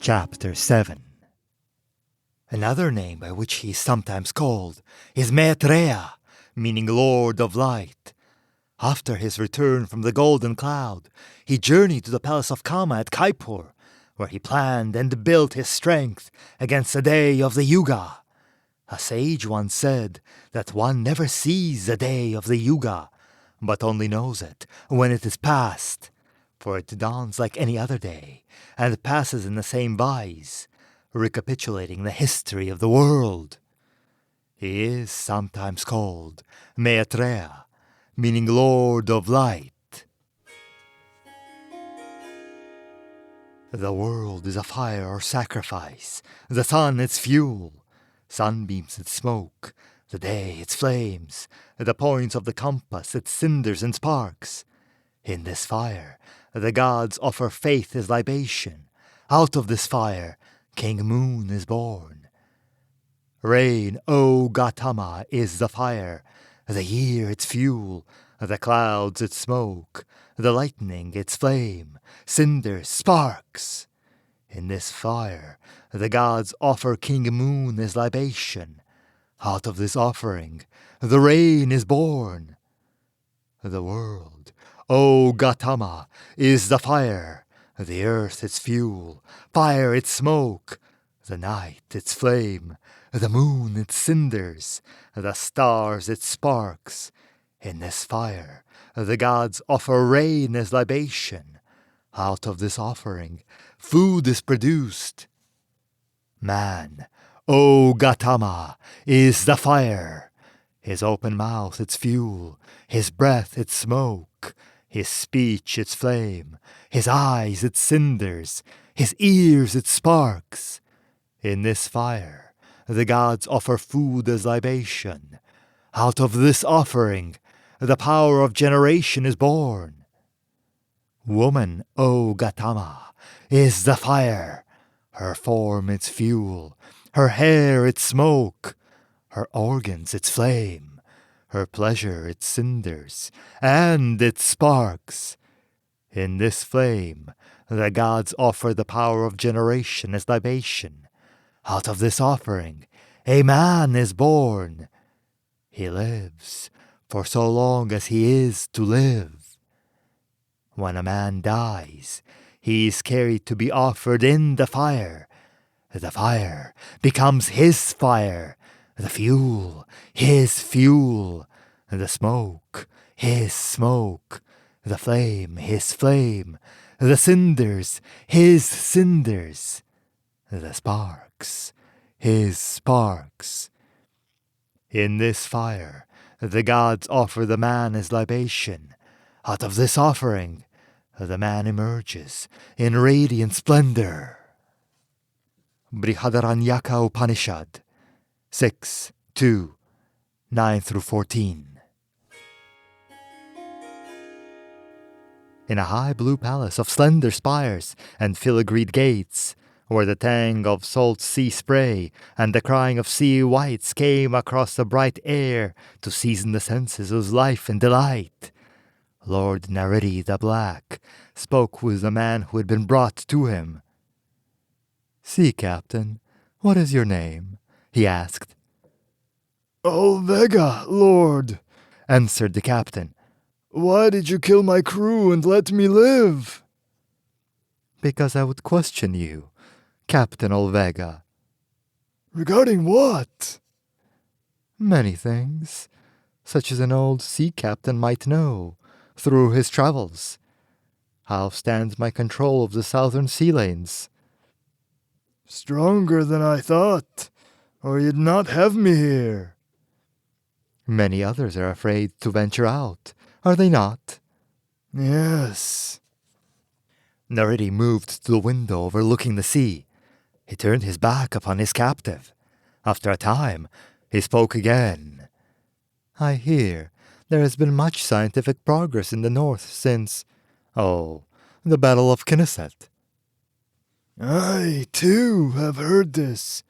Chapter 7. Another name by which he is sometimes called is Maitreya, meaning Lord of Light. After his return from the Golden Cloud, he journeyed to the palace of Kama at Kaipur, where he planned and built his strength against the day of the Yuga. A sage once said that one never sees the day of the Yuga, but only knows it when it is past, for it dawns like any other day, and passes in the same wise, recapitulating the history of the world. He is sometimes called Maitreya, meaning Lord of Light. The world is a fire or sacrifice, the sun its fuel, sunbeams its smoke, the day its flames, the points of the compass its cinders and sparks. In this fire, the gods offer faith as libation. Out of this fire, King Moon is born. Rain, O Gautama, is the fire, the year its fuel, the clouds its smoke, the lightning its flame, cinders, sparks. In this fire, the gods offer King Moon as libation. Out of this offering, the rain is born. The world, O Gautama, is the fire, the earth its fuel, fire its smoke, the night its flame, the moon its cinders, the stars its sparks. In this fire, the gods offer rain as libation. Out of this offering, food is produced. Man, O Gautama, is the fire, his open mouth its fuel, his breath its smoke, his speech its flame, his eyes its cinders, his ears its sparks. In this fire, the gods offer food as libation. Out of this offering, the power of generation is born. Woman, O Gautama, is the fire, her form its fuel, her hair its smoke, her organs its flame, her pleasure its cinders, and its sparks. In this flame, the gods offer the power of generation as libation. Out of this offering, a man is born. He lives for so long as he is to live. When a man dies, he is carried to be offered in the fire. The fire becomes his fire, the fuel, his fuel, the smoke, his smoke, the flame, his flame, the cinders, his cinders, the sparks, his sparks. In this fire, the gods offer the man as libation. Out of this offering, the man emerges in radiant splendor. Brihadaranyaka Upanishad 6:2, 9-14. In a high blue palace of slender spires and filigreed gates, where the tang of salt sea spray and the crying of sea whites came across the bright air to season the senses with life and delight, Lord Nariti the Black spoke with the man who had been brought to him. "Sea Captain, what is your name?" he asked. "Olvega, Lord," answered the captain. "Why did you kill my crew and let me live?" "Because I would question you, Captain Olvega." "Regarding what?" "Many things, such as an old sea captain might know through his travels. How stands my control of the southern sea lanes?" "Stronger than I thought, or you'd not have me here." "Many others are afraid to venture out, are they not?" "Yes." Nariti moved to the window overlooking the sea. He turned his back upon his captive. After a time, he spoke again. "I hear there has been much scientific progress in the north since, the Battle of Kinniset." "I, too, have heard this.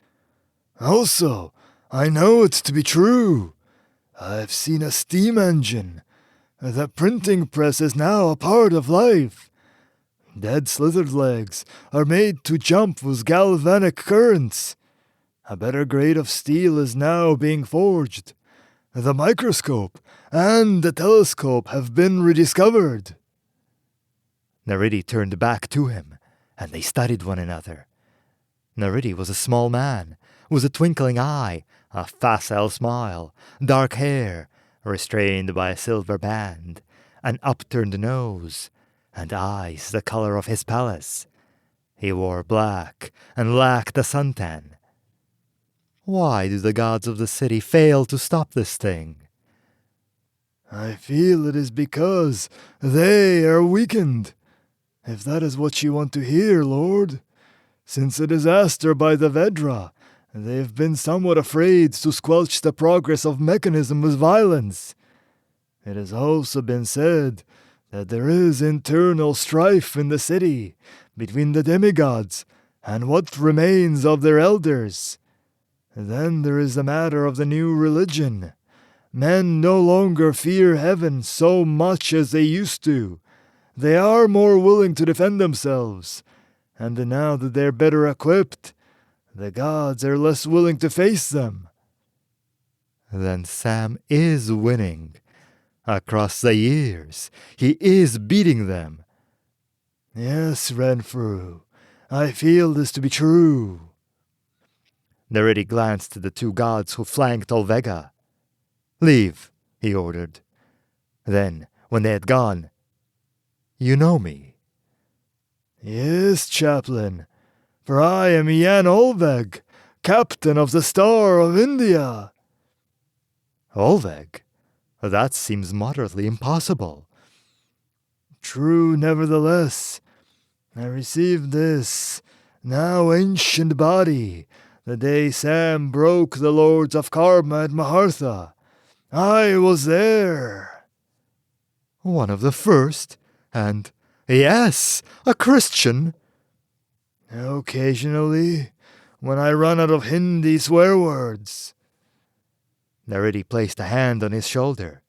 Also, I know it to be true. I've seen a steam engine. The printing press is now a part of life. Dead slithered legs are made to jump with galvanic currents. A better grade of steel is now being forged. The microscope and the telescope have been rediscovered. Nariti turned back to him, and they studied one another. Nariti was a small man, with a twinkling eye, a facile smile, dark hair, restrained by a silver band, an upturned nose, and eyes the color of his palace. He wore black and lacked a suntan. Why do the gods of the city fail to stop this thing? I feel it is because they are weakened. If that is what you want to hear, Lord. Since the disaster by the Vedra, they have been somewhat afraid to squelch the progress of mechanism with violence. It has also been said that there is internal strife in the city between the demigods and what remains of their elders. Then there is the matter of the new religion. Men no longer fear heaven so much as they used to. They are more willing to defend themselves, and now that they're better equipped, the gods are less willing to face them. Then Sam is winning. Across the years, he is beating them. Yes, Renfrew, I feel this to be true. Nariti glanced at the two gods who flanked Olvega. Leave, he ordered. Then, when they had gone, you know me. Yes, chaplain, for I am Jan Olveg, captain of the Star of India. Olveg? That seems moderately impossible. True, nevertheless. I received this, now ancient body, the day Sam broke the lords of Karma at Mahartha. I was there. One of the first, and, yes, a Christian. Occasionally, when I run out of Hindi swear words. Nariti placed a hand on his shoulder.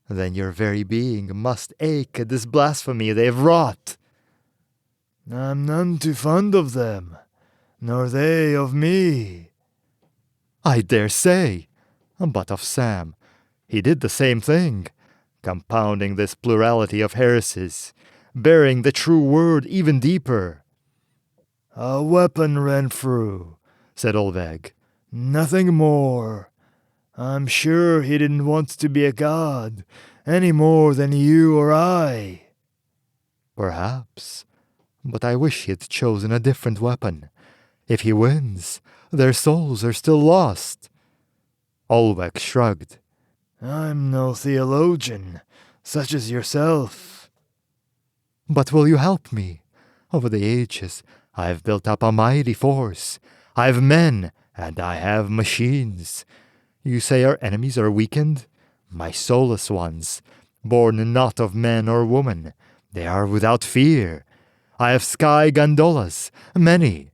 Then your very being must ache at this blasphemy they have wrought. I'm none too fond of them, nor they of me. I dare say, but of Sam. He did the same thing, compounding this plurality of heresies, burying the true word even deeper. A weapon, Renfrew, said Olveg. Nothing more. I'm sure he didn't want to be a god, any more than you or I. Perhaps, but I wish he had chosen a different weapon. If he wins, their souls are still lost. Olveg shrugged. I'm no theologian, such as yourself. But will you help me? Over the ages, I have built up a mighty force. I have men, and I have machines. You say our enemies are weakened? My soulless ones, born not of man or woman, they are without fear. I have sky gondolas, many.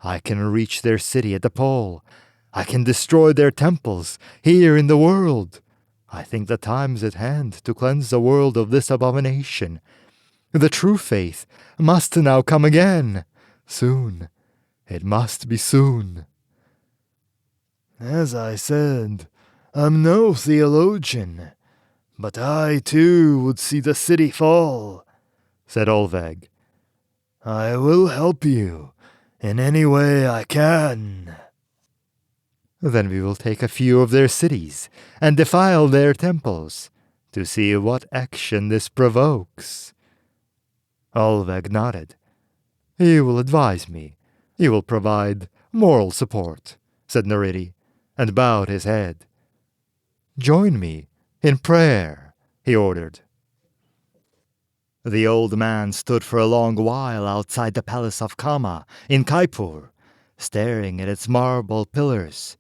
I can reach their city at the pole. I can destroy their temples here in the world. I think the time is at hand to cleanse the world of this abomination. The true faith must now come again. Soon. It must be soon. As I said, I'm no theologian, but I too would see the city fall, said Olveg. I will help you in any way I can. Then we will take a few of their cities and defile their temples to see what action this provokes. Olveg nodded. You will advise me. You will provide moral support, said Nariti, and bowed his head. Join me in prayer, he ordered. The old man stood for a long while outside the palace of Kama in Kaipur, staring at its marble pillars.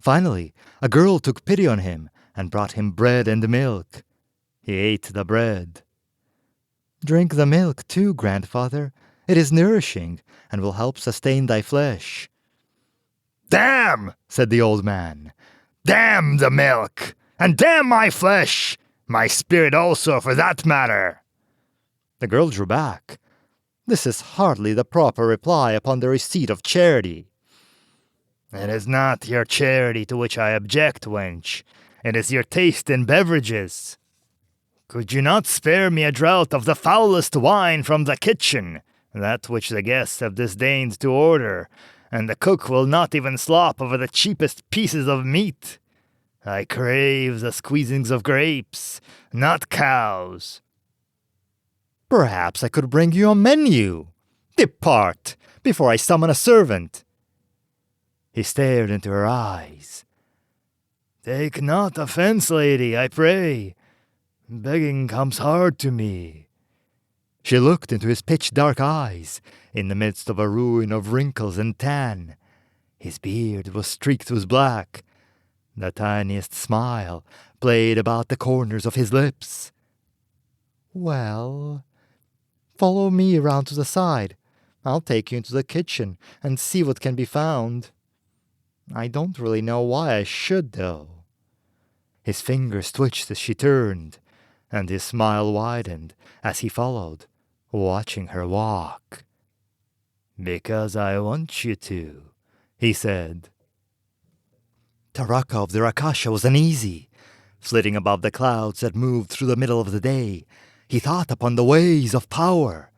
Finally, a girl took pity on him and brought him bread and milk. He ate the bread. Drink the milk too, grandfather. It is nourishing and will help sustain thy flesh. Damn, said the old man. Damn the milk, and damn my flesh, my spirit also for that matter. The girl drew back. This is hardly the proper reply upon the receipt of charity." "It is not your charity to which I object, wench. It is your taste in beverages. Could you not spare me a draught of the foulest wine from the kitchen, that which the guests have disdained to order, and the cook will not even slop over the cheapest pieces of meat? I crave the squeezings of grapes, not cows." "Perhaps I could bring you a menu. Depart, before I summon a servant." He stared into her eyes. "Take not offense, lady, I pray. Begging comes hard to me." She looked into his pitch-dark eyes, in the midst of a ruin of wrinkles and tan. His beard was streaked with black. The tiniest smile played about the corners of his lips. "Well, follow me around to the side. I'll take you into the kitchen and see what can be found. I don't really know why I should, though." His fingers twitched as she turned, and his smile widened as he followed, watching her walk. "Because I want you to," he said. Taraka of the Rakasha was uneasy. Flitting above the clouds that moved through the middle of the day, he thought upon the ways of power.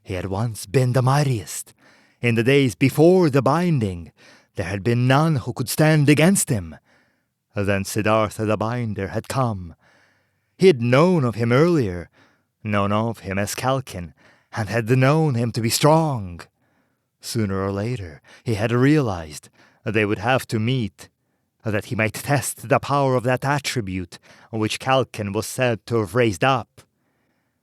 He had once been the mightiest. In the days before the binding, there had been none who could stand against him. Then Siddhartha the Binder had come. He had known of him earlier, known of him as Kalkin, and had known him to be strong. Sooner or later, he had realized they would have to meet, that he might test the power of that attribute which Kalkin was said to have raised up.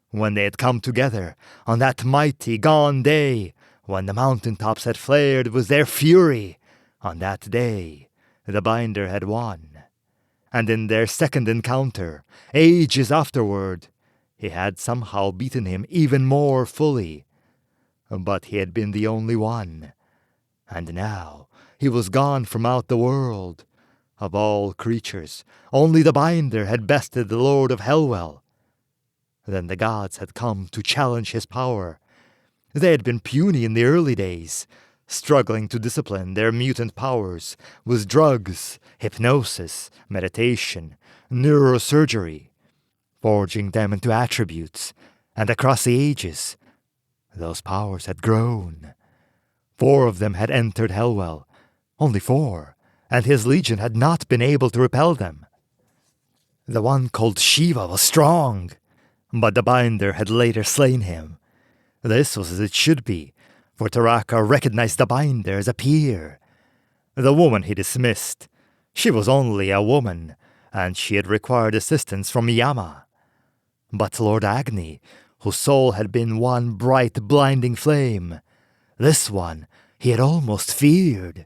When they had come together, on that mighty gone day, when the mountain-tops had flared with their fury, on that day, the Binder had won. And in their second encounter, ages afterward, he had somehow beaten him even more fully. But he had been the only one. And now he was gone from out the world. Of all creatures, only the Binder had bested the Lord of Hellwell. Then the gods had come to challenge his power. They had been puny in the early days, struggling to discipline their mutant powers with drugs, hypnosis, meditation, neurosurgery, forging them into attributes, and across the ages, those powers had grown. 4 of them had entered Hellwell, only 4, and his legion had not been able to repel them. The one called Shiva was strong, but the Binder had later slain him. This was as it should be, for Taraka recognized the Binder as a peer. The woman he dismissed. She was only a woman, and she had required assistance from Yama. But Lord Agni, whose soul had been one bright, blinding flame, this one he had almost feared.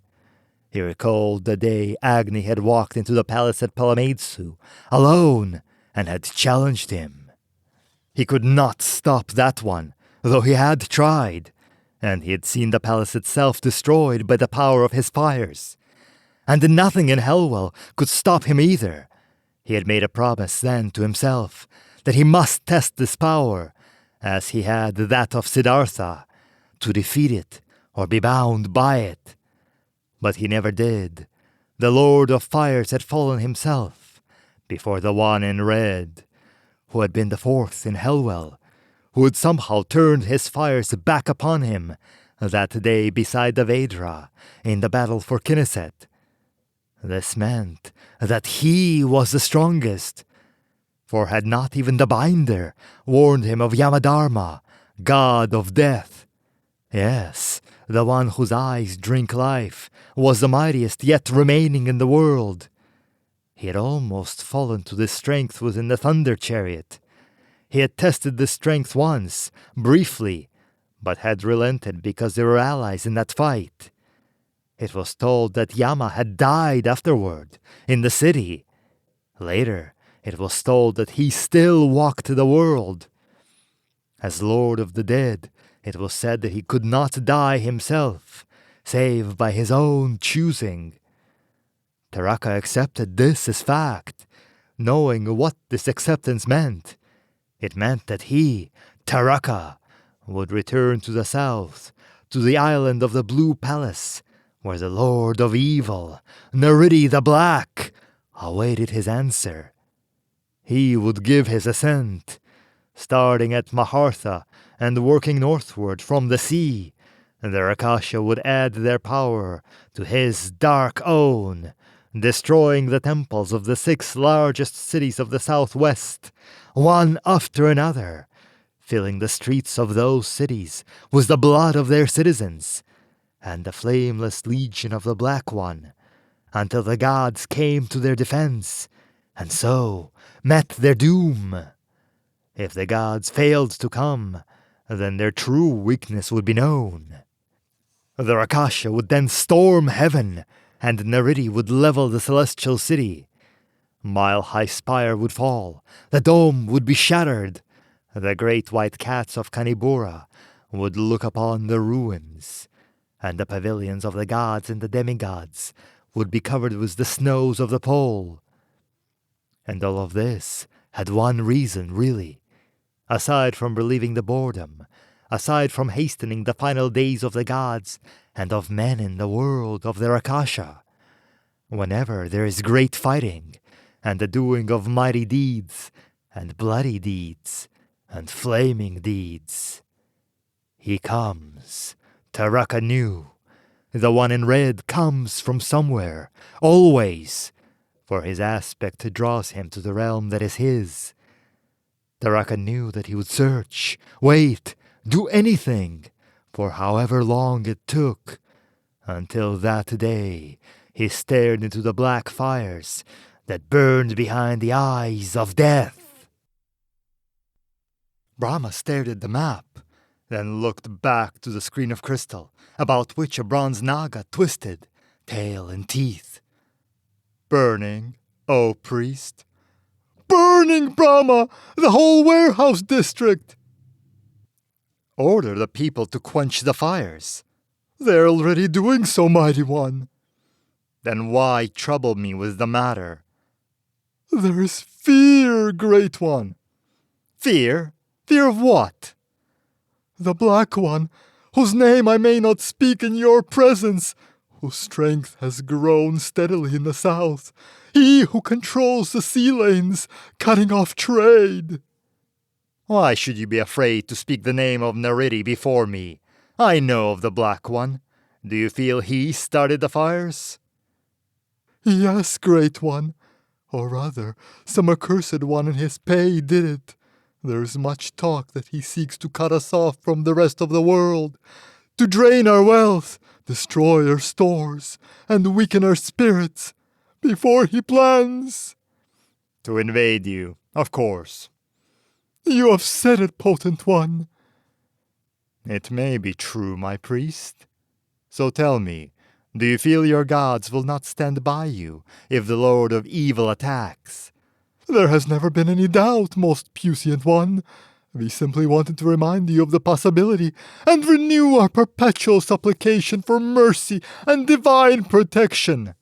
He recalled the day Agni had walked into the palace at Palameitsu, alone, and had challenged him. He could not stop that one, though he had tried, and he had seen the palace itself destroyed by the power of his fires. And nothing in Hellwell could stop him either. He had made a promise then to himself that he must test this power, as he had that of Siddhartha, to defeat it or be bound by it. But he never did. The Lord of Fires had fallen himself before the one in red, who had been the 4th in Hellwell, who had somehow turned his fires back upon him that day beside the Vedra in the battle for Kinniset. This meant that he was the strongest, for had not even the Binder warned him of Yamadharma, god of death? Yes, the one whose eyes drink life was the mightiest yet remaining in the world. He had almost fallen to this strength within the Thunder Chariot. He had tested this strength once, briefly, but had relented because they were allies in that fight. It was told that Yama had died afterward, in the city. Later, it was told that he still walked the world. As Lord of the Dead, it was said that he could not die himself, save by his own choosing. Taraka accepted this as fact, knowing what this acceptance meant. It meant that he, Taraka, would return to the south, to the island of the Blue Palace, where the Lord of Evil, Neridi the Black, awaited his answer. He would give his assent, starting at Mahartha and working northward from the sea. The Rakasha would add their power to his dark own, destroying the temples of the 6 largest cities of the southwest, one after another, filling the streets of those cities with the blood of their citizens, and the flameless legion of the Black One, until the gods came to their defense, and so met their doom. If the gods failed to come, then their true weakness would be known. The Rakasha would then storm heaven, and Neridi would level the celestial city. Mile-high spire would fall, the dome would be shattered. The great white cats of Kanibura would look upon the ruins, and the pavilions of the gods and the demigods would be covered with the snows of the pole. And all of this had one reason, really. Aside from relieving the boredom, aside from hastening the final days of the gods and of men in the world of the Rakasha. Whenever there is great fighting, and the doing of mighty deeds, and bloody deeds, and flaming deeds, he comes. Taraka knew. The one in red comes from somewhere, always, for his aspect draws him to the realm that is his. Taraka knew that he would search, wait, do anything, for however long it took, until that day he stared into the black fires that burned behind the eyes of death. Brahma stared at the map, then looked back to the screen of crystal, about which a bronze naga twisted, tail and teeth. Burning, O priest. Burning, Brahma! The whole warehouse district! Order the people to quench the fires. They're already doing so, mighty one. Then why trouble me with the matter? There is fear, great one. Fear? Fear of what? The Black One, whose name I may not speak in your presence, whose strength has grown steadily in the south, he who controls the sea lanes, cutting off trade. Why should you be afraid to speak the name of Neridi before me? I know of the Black One. Do you feel he started the fires? Yes, great one. Or rather, some accursed one in his pay did it. There is much talk that he seeks to cut us off from the rest of the world, to drain our wealth, destroy our stores, and weaken our spirits, before he plans. To invade you, of course. You have said it, potent one. It may be true, my priest. So tell me, do you feel your gods will not stand by you if the Lord of Evil attacks? There has never been any doubt, most puissant one. We simply wanted to remind you of the possibility and renew our perpetual supplication for mercy and divine protection.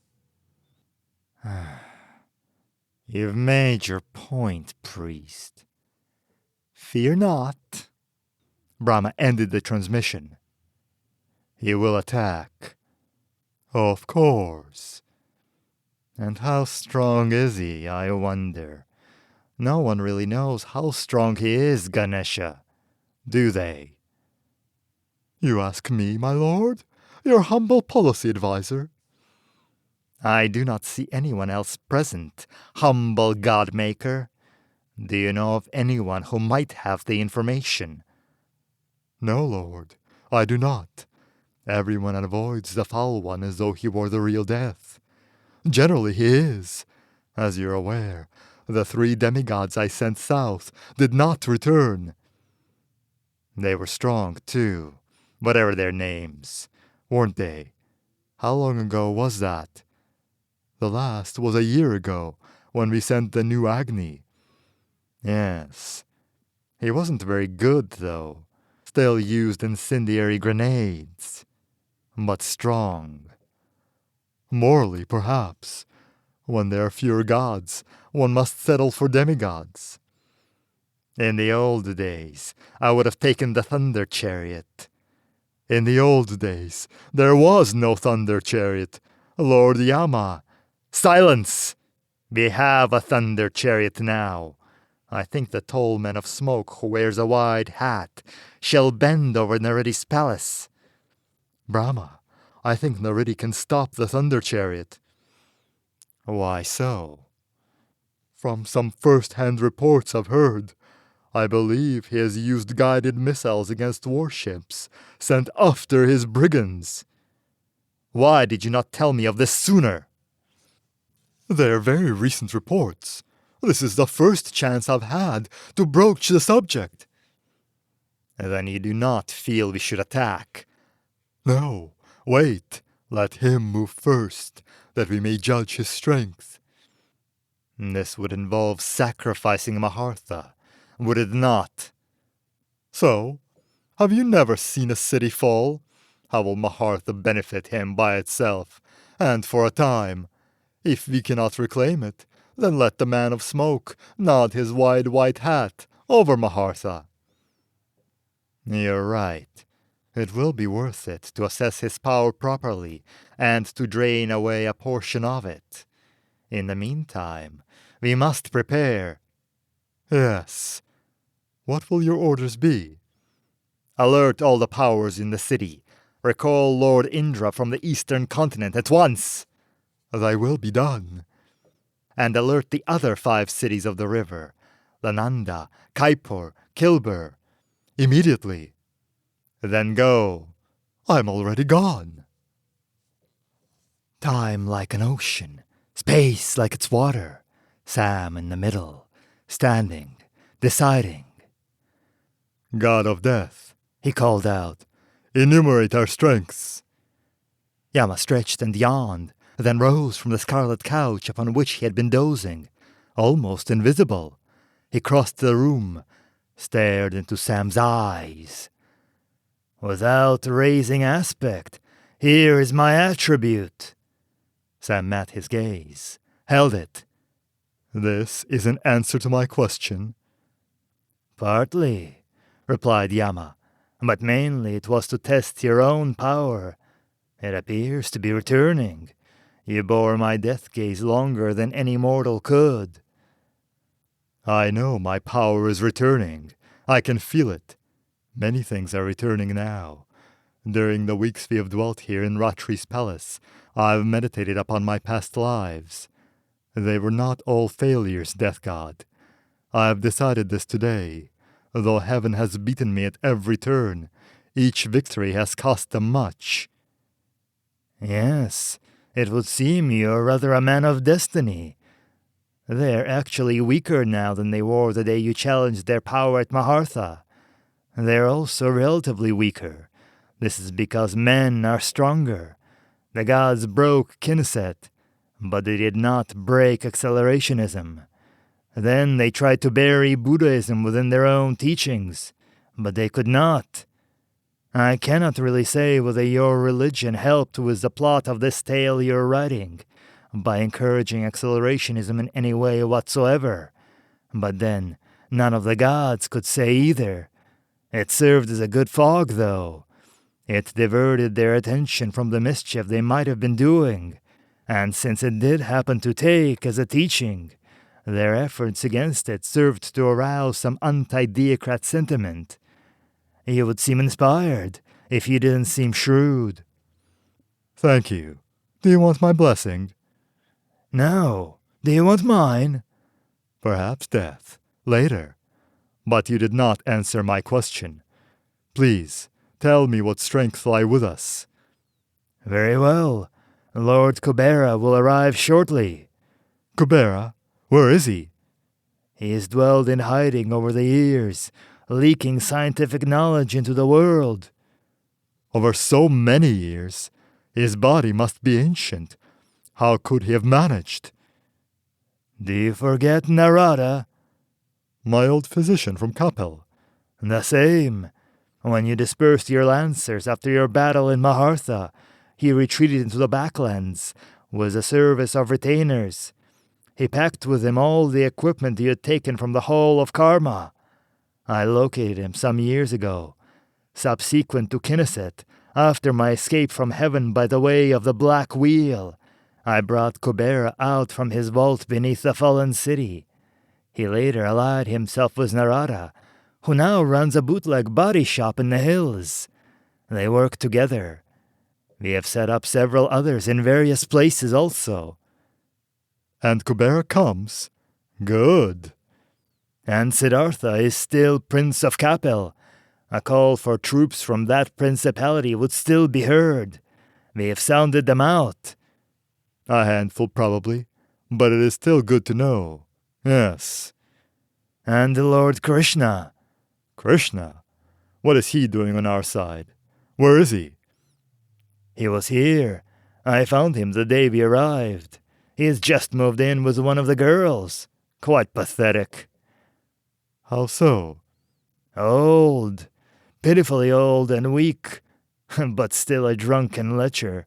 You've made your point, priest. Fear not. Brahma ended the transmission. He will attack. Of course. And how strong is he, I wonder? No one really knows how strong he is, Ganesha. Do they? You ask me, my lord? Your humble policy advisor? I do not see anyone else present, humble God-maker. Do you know of anyone who might have the information? No, lord, I do not. Everyone avoids the foul one as though he were the real death. Generally he is. As you're aware, the 3 demigods I sent south did not return. They were strong, too, whatever their names, weren't they? How long ago was that? The last was a year ago, when we sent the new Agni. Yes. He wasn't very good, though. Still used incendiary grenades. But strong. Morally, perhaps. When there are fewer gods, one must settle for demigods. In the old days, I would have taken the thunder chariot. In the old days, there was no thunder chariot, Lord Yama. Silence! We have a thunder chariot now. I think the tall man of smoke who wears a wide hat shall bend over Naridi's palace. Brahma, I think Naridi can stop the thunder chariot. Why so? From some first-hand reports I've heard, I believe he has used guided missiles against warships sent after his brigands. Why did you not tell me of this sooner? They're very recent reports. This is the first chance I've had to broach the subject. Then you do not feel we should attack? No, wait. Let him move first, that we may judge his strength. This would involve sacrificing Mahartha, would it not? So, have you never seen a city fall? How will Mahartha benefit him by itself, and for a time? If we cannot reclaim it, then let the man of smoke nod his wide white hat over Mahartha. You're right. It will be worth it to assess his power properly and to drain away a portion of it. In the meantime, we must prepare. Yes. What will your orders be? Alert all the powers in the city. Recall Lord Indra from the eastern continent at once. Thy will be done. And alert the other 5 cities of the river, Lananda, Kaipur, Kilbur. Immediately. Then go. I'm already gone. Time like an ocean, space like its water. Sam in the middle, standing, deciding. God of death, he called out, enumerate our strengths. Yama stretched and yawned, then rose from the scarlet couch upon which he had been dozing, almost invisible. He crossed the room, stared into Sam's eyes. Without raising aspect, here is my attribute. Sam met his gaze, held it. This is an answer to my question? Partly, replied Yama, but mainly it was to test your own power. It appears to be returning. You bore my death gaze longer than any mortal could. I know my power is returning. I can feel it. Many things are returning now. During the weeks we have dwelt here in Ratri's palace, I have meditated upon my past lives. They were not all failures, Death God. I have decided this today. Though heaven has beaten me at every turn, each victory has cost them much. Yes, it would seem you're rather a man of destiny. They're actually weaker now than they were the day you challenged their power at Mahartha. They're also relatively weaker. This is because men are stronger. The gods broke Kinset, but they did not break accelerationism. Then they tried to bury Buddhism within their own teachings, but they could not. I cannot really say whether your religion helped with the plot of this tale you're writing, by encouraging accelerationism in any way whatsoever. But then, none of the gods could say either. It served as a good fog, though. It diverted their attention from the mischief they might have been doing, and since it did happen to take as a teaching, their efforts against it served to arouse some anti-Theocrat sentiment. You would seem inspired if you didn't seem shrewd. Thank you. Do you want my blessing? No. Do you want mine? Perhaps death. Later. But you did not answer my question. Please, tell me what strength lie with us. Very well. Lord Kubera will arrive shortly. Kubera? Where is he? He has dwelled in hiding over the years, leaking scientific knowledge into the world. Over so many years, his body must be ancient. How could he have managed? Do you forget Narada? My old physician from Kapil. The same. When you dispersed your lancers after your battle in Mahartha, he retreated into the backlands with a service of retainers. He packed with him all the equipment he had taken from the Hall of Karma. I located him some years ago, subsequent to Knesset, after my escape from heaven by the way of the Black Wheel. I brought Kubera out from his vault beneath the fallen city. He later allied himself with Narada, who now runs a bootleg body shop in the hills. They work together. We have set up several others in various places also. And Kubera comes? Good. And Siddhartha is still Prince of Kapil. A call for troops from that principality would still be heard. We have sounded them out. A handful probably, but it is still good to know. Yes. And the Lord Krishna. Krishna? What is he doing on our side? Where is he? He was here. I found him the day we arrived. He has just moved in with one of the girls. Quite pathetic. How so? Old. Pitifully old and weak. But still a drunken lecher.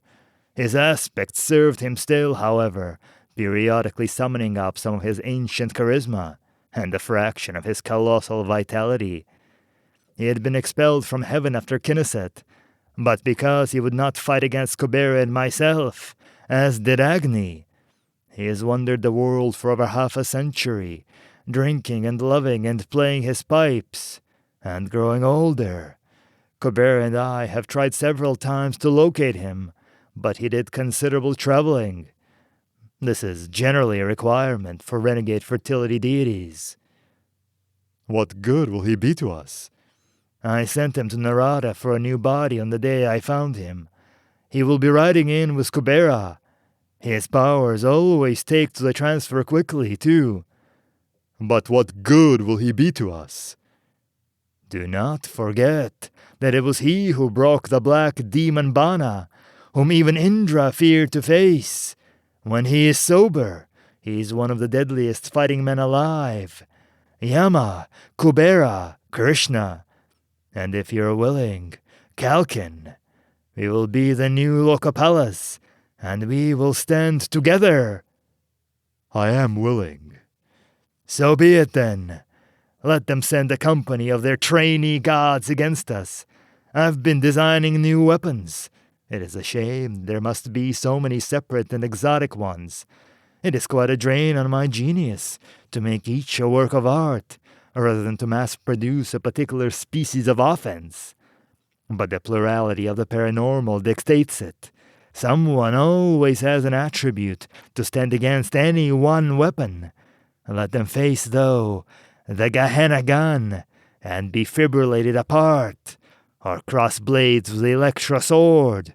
His aspect served him still, however, periodically summoning up some of his ancient charisma and a fraction of his colossal vitality. He had been expelled from heaven after Knesset, but because he would not fight against Kubera and myself, as did Agni, he has wandered the world for over half a century, drinking and loving and playing his pipes, and growing older. Kubera and I have tried several times to locate him, but he did considerable traveling. This is generally a requirement for renegade fertility deities. What good will he be to us? I sent him to Narada for a new body on the day I found him. He will be riding in with Kubera. His powers always take to the transfer quickly, too. But what good will he be to us? Do not forget that it was he who broke the black demon Bana, whom even Indra feared to face. When he is sober, he is one of the deadliest fighting men alive. Yama, Kubera, Krishna, and if you're willing, Kalkin. We will be the new Lokapalas, and we will stand together. I am willing. So be it then. Let them send a company of their trainee gods against us. I've been designing new weapons. It is a shame there must be so many separate and exotic ones. It is quite a drain on my genius to make each a work of art, rather than to mass-produce a particular species of offense. But the plurality of the paranormal dictates it. Someone always has an attribute to stand against any one weapon. Let them face, though, the Gehenna gun, and be fibrillated apart, or cross blades with the Electra sword,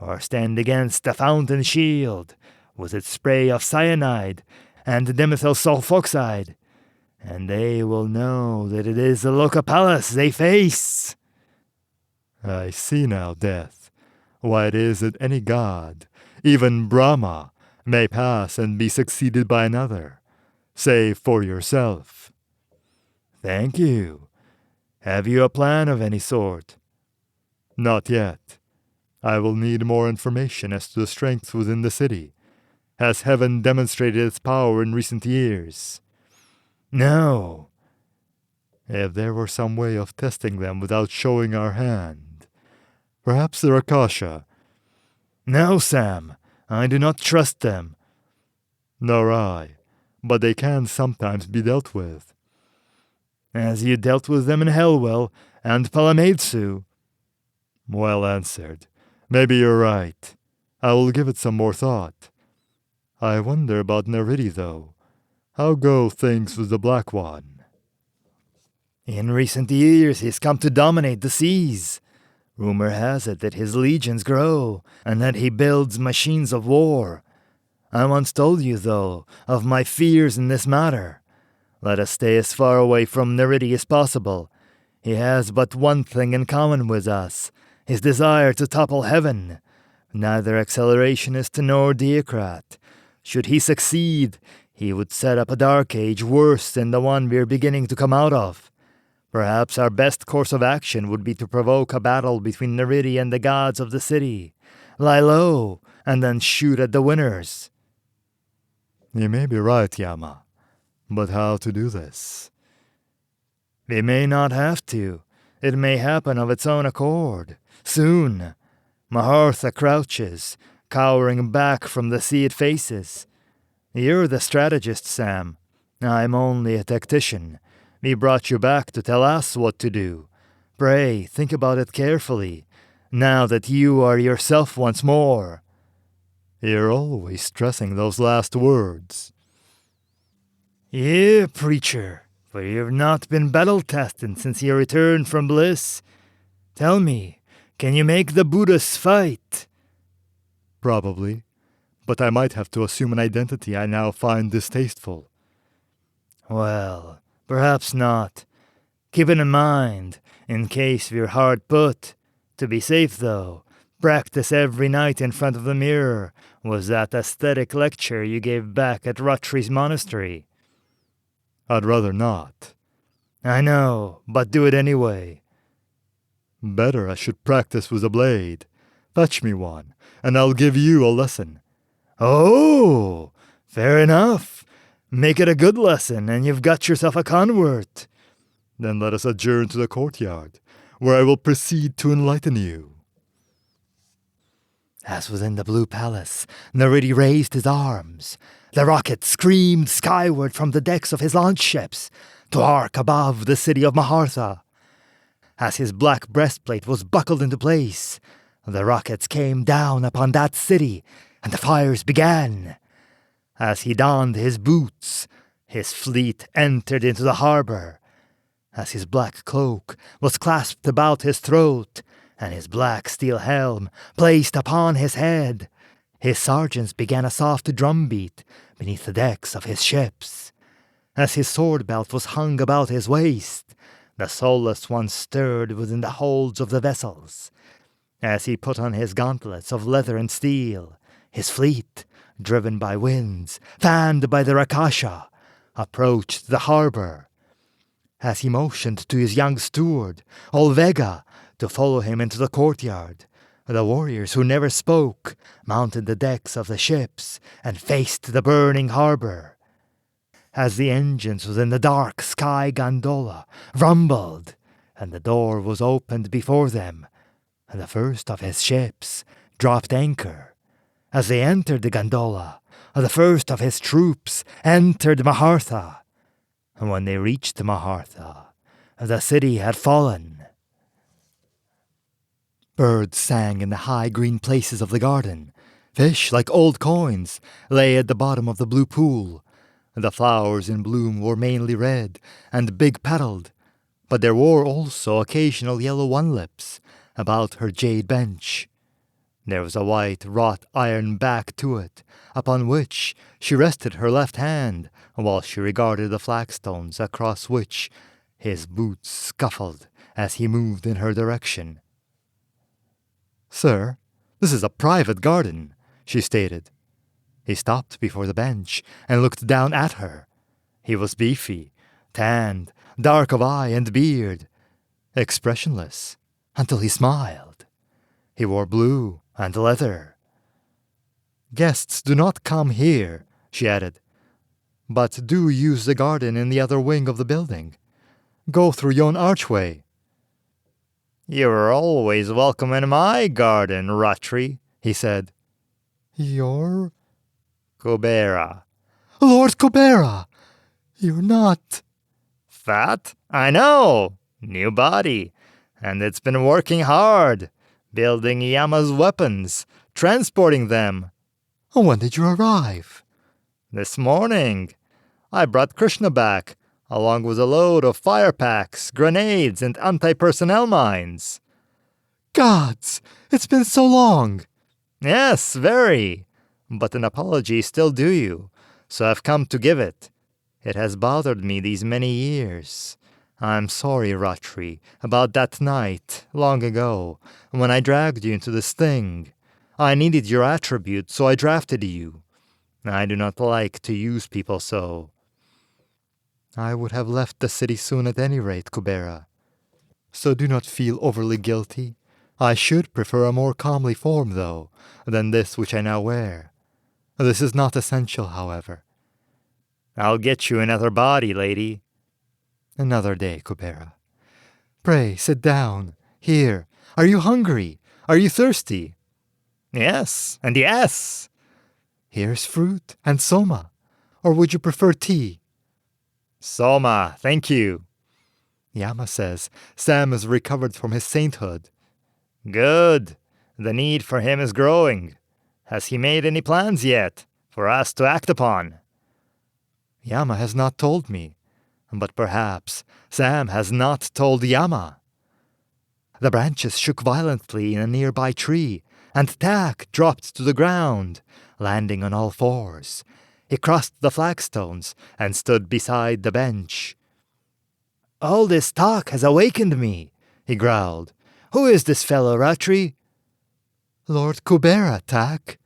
or stand against the fountain shield, with its spray of cyanide and dimethyl sulfoxide, and they will know that it is the Lokapalas they face. I see now, Death, why it is that any god, even Brahma, may pass and be succeeded by another, save for yourself. Thank you. Have you a plan of any sort? Not yet. I will need more information as to the strengths within the city. Has heaven demonstrated its power in recent years? No. If there were some way of testing them without showing our hand. Perhaps the Rakasha. No, Sam. I do not trust them. Nor I. But they can sometimes be dealt with. As you dealt with them in Helwell and Palameitsu. Well answered. Maybe you're right. I will give it some more thought. I wonder about Neridi, though. How go things with the Black One? In recent years, he's come to dominate the seas. Rumor has it that his legions grow, and that he builds machines of war. I once told you, though, of my fears in this matter. Let us stay as far away from Neridi as possible. He has but one thing in common with us, his desire to topple heaven. Neither accelerationist nor deocrat. Should he succeed, he would set up a dark age worse than the one we're beginning to come out of. Perhaps our best course of action would be to provoke a battle between Neridi and the gods of the city. Lie low, and then shoot at the winners. You may be right, Yama. But how to do this? We may not have to. It may happen of its own accord. Soon. Mahartha crouches, cowering back from the sea it faces. You're the strategist, Sam. I'm only a tactician. We brought you back to tell us what to do. Pray, think about it carefully, now that you are yourself once more. You're always stressing those last words. Yeah, preacher, for you've not been battle-tested since you returned from bliss. Tell me, can you make the Buddhists fight? Probably, but I might have to assume an identity I now find distasteful. Well, perhaps not. Keep it in mind, in case you're hard put. To be safe, though, practice every night in front of the mirror was that aesthetic lecture you gave back at Rotry's monastery. I'd rather not. I know, but do it anyway. Better I should practice with a blade. Fetch me one, and I'll give you a lesson. Oh, fair enough. Make it a good lesson, and you've got yourself a convert. Then let us adjourn to the courtyard, where I will proceed to enlighten you. As within the blue palace, Nariti raised his arms. The rocket screamed skyward from the decks of his launch ships to arc above the city of Mahartha. As his black breastplate was buckled into place, the rockets came down upon that city, and the fires began. As he donned his boots, his fleet entered into the harbor. As his black cloak was clasped about his throat, and his black steel helm placed upon his head, his sergeants began a soft drumbeat beneath the decks of his ships. As his sword belt was hung about his waist, the soulless one stirred within the holds of the vessels. As he put on his gauntlets of leather and steel, his fleet, driven by winds, fanned by the Rakasha, approached the harbor. As he motioned to his young steward, Olvega, to follow him into the courtyard, the warriors who never spoke mounted the decks of the ships and faced the burning harbor. As the engines within the dark sky gondola rumbled, and the door was opened before them, and the first of his ships dropped anchor. As they entered the gondola, the first of his troops entered Mahartha. And when they reached Mahartha, the city had fallen. Birds sang in the high green places of the garden. Fish, like old coins, lay at the bottom of the blue pool. The flowers in bloom were mainly red and big-petaled, but there were also occasional yellow one-lips about her jade bench. There was a white wrought iron back to it, upon which she rested her left hand, while she regarded the flagstones across which his boots scuffled as he moved in her direction. "Sir, this is a private garden," she stated. He stopped before the bench and looked down at her. He was beefy, tanned, dark of eye and beard, expressionless, until he smiled. He wore blue and leather. "Guests do not come here," she added, "but do use the garden in the other wing of the building. Go through yon archway." "You're always welcome in my garden, Ratri," he said. "You're Kubera." "Lord Kubera! You're not..." "Fat? I know! New body. And it's been working hard, building Yama's weapons, transporting them." "When did you arrive?" "This morning. I brought Krishna back, along with a load of fire packs, grenades, and anti-personnel mines." "Gods! It's been so long!" "Yes, very. But an apology is still due you, so I've come to give it. It has bothered me these many years. I'm sorry, Ratri, about that night, long ago, when I dragged you into this thing. I needed your attribute, so I drafted you. I do not like to use people so." "I would have left the city soon at any rate, Kubera. So do not feel overly guilty. I should prefer a more comely form, though, than this which I now wear. This is not essential, however." "I'll get you another body, lady." Another day, Kubera. Pray, sit down. Here. Are you hungry? Are you thirsty? Yes, and yes. Here's fruit and soma. Or would you prefer tea? Soma, thank you. Yama says Sam has recovered from his sainthood. Good. The need for him is growing. Has he made any plans yet for us to act upon? Yama has not told me, but perhaps Sam has not told Yama. The branches shook violently in a nearby tree, and Tak dropped to the ground, landing on all fours. He crossed the flagstones and stood beside the bench. "All this talk has awakened me," he growled. "Who is this fellow, Ratri?" "Lord Kubera, Tak."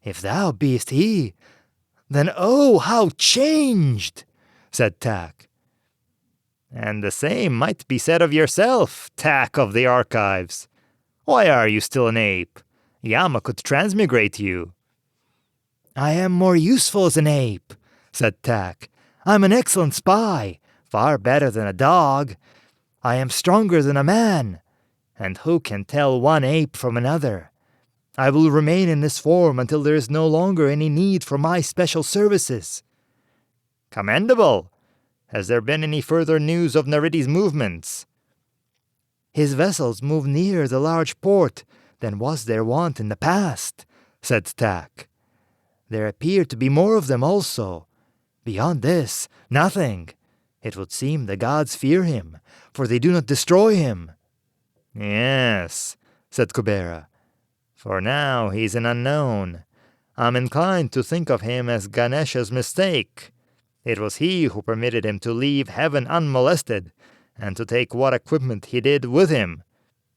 "If thou beest he, then oh, how changed!" said Tak. And the same might be said of yourself, Tak of the archives. Why are you still an ape? Yama could transmigrate you. "I am more useful as an ape," said Tak. "I'm an excellent spy, far better than a dog. I am stronger than a man, and who can tell one ape from another? I will remain in this form until there is no longer any need for my special services." Commendable. Has there been any further news of Naridi's movements? "His vessels move nearer the large port than was their wont in the past," said Tak. "There appear to be more of them also. Beyond this, nothing. It would seem the gods fear him, for they do not destroy him." Yes, said Kubera. For now he's an unknown. I'm inclined to think of him as Ganesha's mistake. It was he who permitted him to leave heaven unmolested, and to take what equipment he did with him.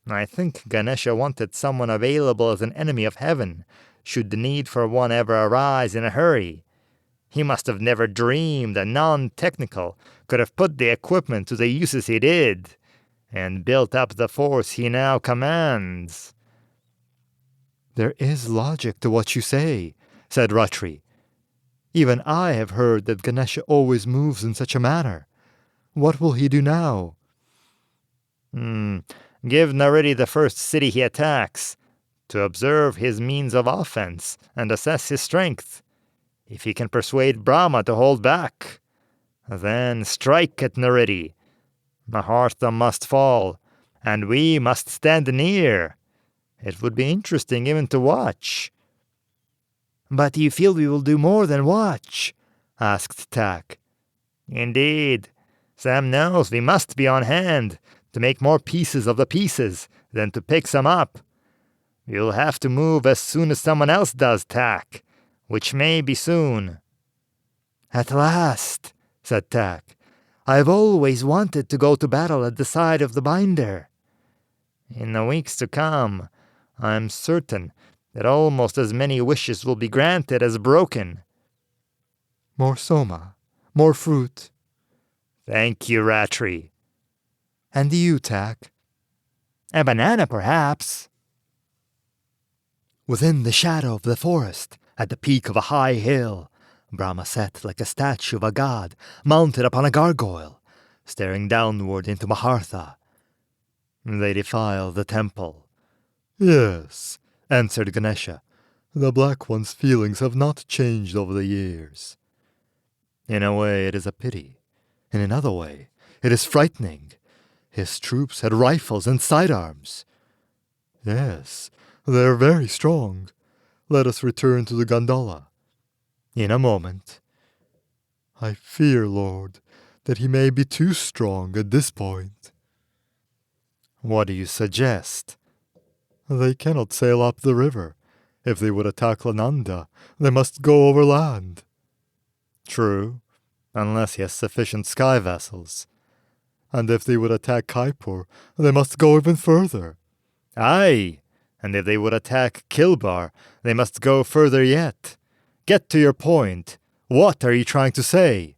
I think Ganesha wanted someone available as an enemy of heaven, should the need for one ever arise in a hurry. He must have never dreamed a non-technical could have put the equipment to the uses he did, and built up the force he now commands. "There is logic to what you say," said Ratri. "Even I have heard that Ganesha always moves in such a manner. What will he do now?" Give Naredi the first city he attacks, to observe his means of offense and assess his strength. If he can persuade Brahma to hold back, then strike at Naredi. Mahartha must fall, and we must stand near. It would be interesting even to watch. "But you feel we will do more than watch?" asked Tak. Indeed. Sam knows we must be on hand to make more pieces of the pieces than to pick some up. You'll have to move as soon as someone else does, Tak, which may be soon. "At last," said Tak. "I've always wanted to go to battle at the side of the binder." In the weeks to come, I'm certain that almost as many wishes will be granted as broken. "More soma, more fruit." Thank you, Ratri. "And you, Tak?" A banana, perhaps." Within the shadow of the forest, at the peak of a high hill, Brahma sat like a statue of a god mounted upon a gargoyle, staring downward into Mahartha. They defile the temple. "Yes," answered Ganesha. "The Black One's feelings have not changed over the years. In a way, it is a pity. In another way, it is frightening. His troops had rifles and sidearms." "Yes, they're very strong. Let us return to the gondola." "In a moment." "I fear, Lord, that he may be too strong at this point." "What do you suggest?" "They cannot sail up the river. If they would attack Lananda, they must go over land." "True, unless he has sufficient sky vessels." "And if they would attack Kaipur, they must go even further." Aye, and if they would attack Kilbar, they must go further yet. Get to your point. What are you trying to say?"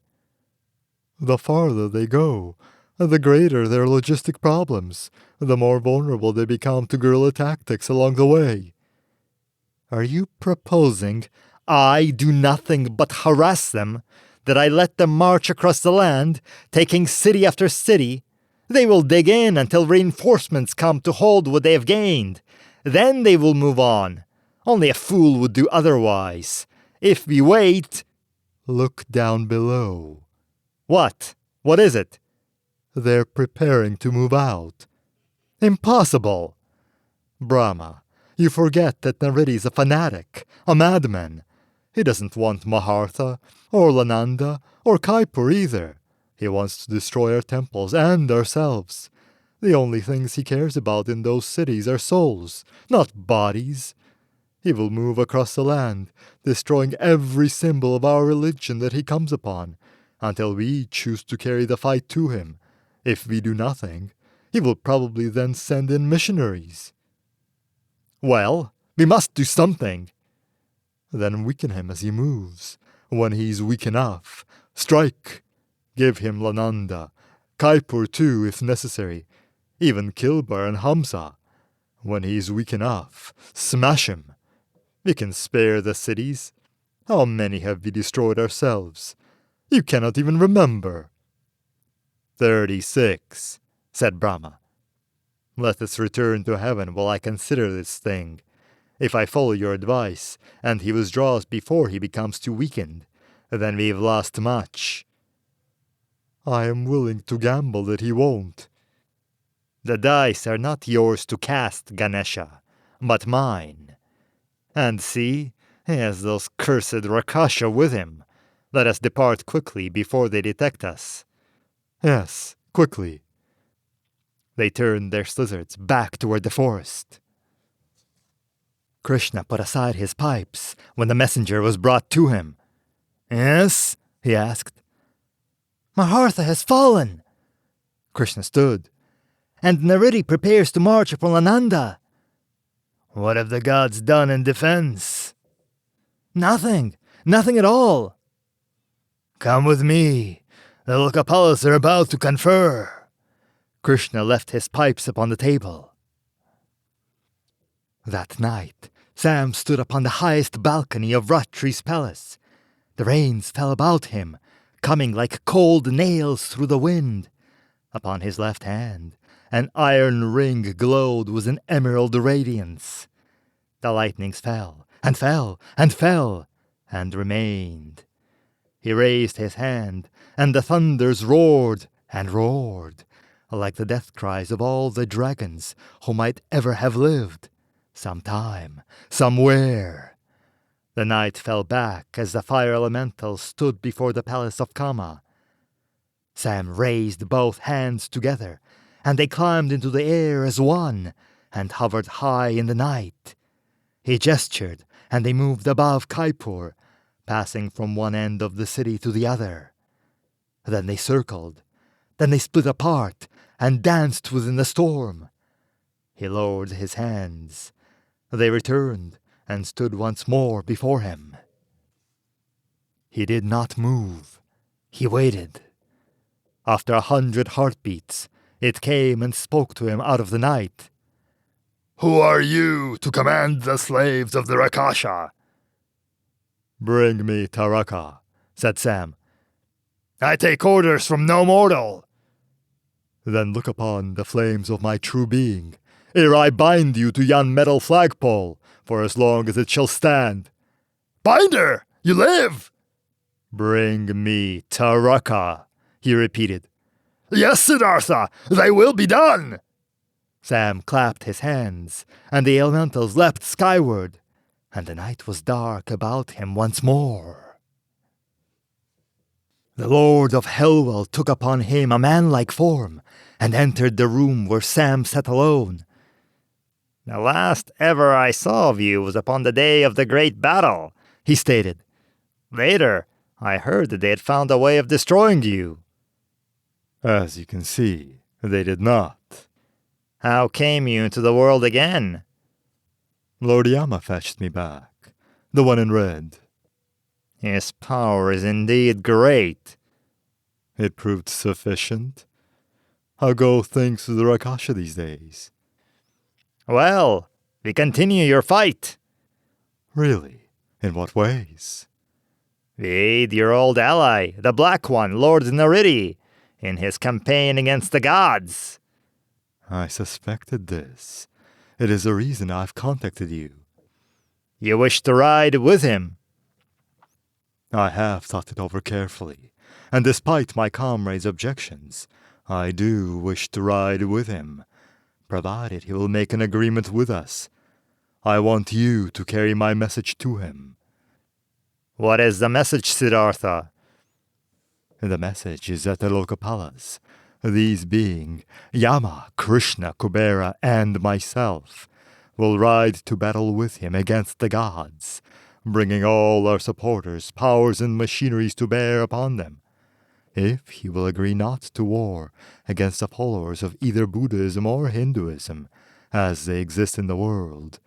"The farther they go, the greater their logistic problems, the more vulnerable they become to guerrilla tactics along the way." "Are you proposing I do nothing but harass them, that I let them march across the land, taking city after city. They will dig in until reinforcements come to hold what they have gained. Then they will move on. Only a fool would do otherwise. If we wait—" Look down below. "What? What is it?" They're preparing to move out. "Impossible." Brahma, you forget that Naridi's a fanatic, a madman. He doesn't want Mahartha, or Lananda, or Kaipur either. He wants to destroy our temples and ourselves. The only things he cares about in those cities are souls, not bodies. He will move across the land, destroying every symbol of our religion that he comes upon, until we choose to carry the fight to him. If we do nothing, he will probably then send in missionaries. "Well, we must do something." Then weaken him as he moves. When he's weak enough, strike. Give him Lananda, Kaipur too if necessary, even Kilbar and Hamza. When he's weak enough, smash him. We can spare the cities. How many have we destroyed ourselves? You cannot even remember." 36, said Brahma. "Let us return to heaven while I consider this thing. If I follow your advice, and he withdraws before he becomes too weakened, then we've lost much." "I am willing to gamble that he won't." "The dice are not yours to cast, Ganesha, but mine. And see, he has those cursed Rakasha with him. Let us depart quickly before they detect us." "Yes, quickly." They turned their slizzards back toward the forest. Krishna put aside his pipes when the messenger was brought to him. "Yes?" he asked. "Mahartha has fallen." Krishna stood. "And Naridi prepares to march upon Ananda." "What have the gods done in defense?" "Nothing. Nothing at all." "Come with me. The Lokapalas are about to confer." Krishna left his pipes upon the table. That night, Sam stood upon the highest balcony of Ratri's palace. The rains fell about him, coming like cold nails through the wind. Upon his left hand, an iron ring glowed with an emerald radiance. The lightnings fell, and fell, and fell, and remained. He raised his hand, and the thunders roared and roared, like the death cries of all the dragons who might ever have lived, sometime, somewhere. The night fell back as the fire elemental stood before the palace of Kama. Sam raised both hands together, and they climbed into the air as one, and hovered high in the night. He gestured, and they moved above Kaipur, passing from one end of the city to the other. Then they circled. Then they split apart, and danced within the storm. He lowered his hands. They returned, and stood once more before him. He did not move. He waited. After 100 heartbeats, it came and spoke to him out of the night. "Who are you to command the slaves of the Rakasha?" "Bring me Taraka," said Sam. "I take orders from no mortal." "Then look upon the flames of my true being, ere I bind you to yon metal flagpole, for as long as it shall stand." "Binder, you live!" "Bring me Taraka," he repeated. "Yes, Siddhartha, thy will be done." Sam clapped his hands, and the elementals leapt skyward, and the night was dark about him once more. The Lord of Hellwell took upon him a man-like form, and entered the room where Sam sat alone. "The last ever I saw of you was upon the day of the great battle," he stated. "Later, I heard that they had found a way of destroying you." "As you can see, they did not." "How came you into the world again?" "Lord Yama fetched me back, the one in red." "His power is indeed great." "It proved sufficient. How go things with the Rakasha these days?" "Well, we continue your fight." "Really? In what ways?" VII, your old ally, the Black One, Lord Nariti, in his campaign against the gods. I suspected this. It is the reason I've contacted you. You wish to ride with him? I have thought it over carefully, and despite my comrade's objections, I do wish to ride with him, provided he will make an agreement with us. I want you to carry my message to him. What is the message, Siddhartha? The message is that the Lokapalas, these being Yama, Krishna, Kubera, and myself, will ride to battle with him against the gods, bringing all our supporters, powers, and machineries to bear upon them. If he will agree not to war against the followers of either Buddhism or Hinduism, as they exist in the world,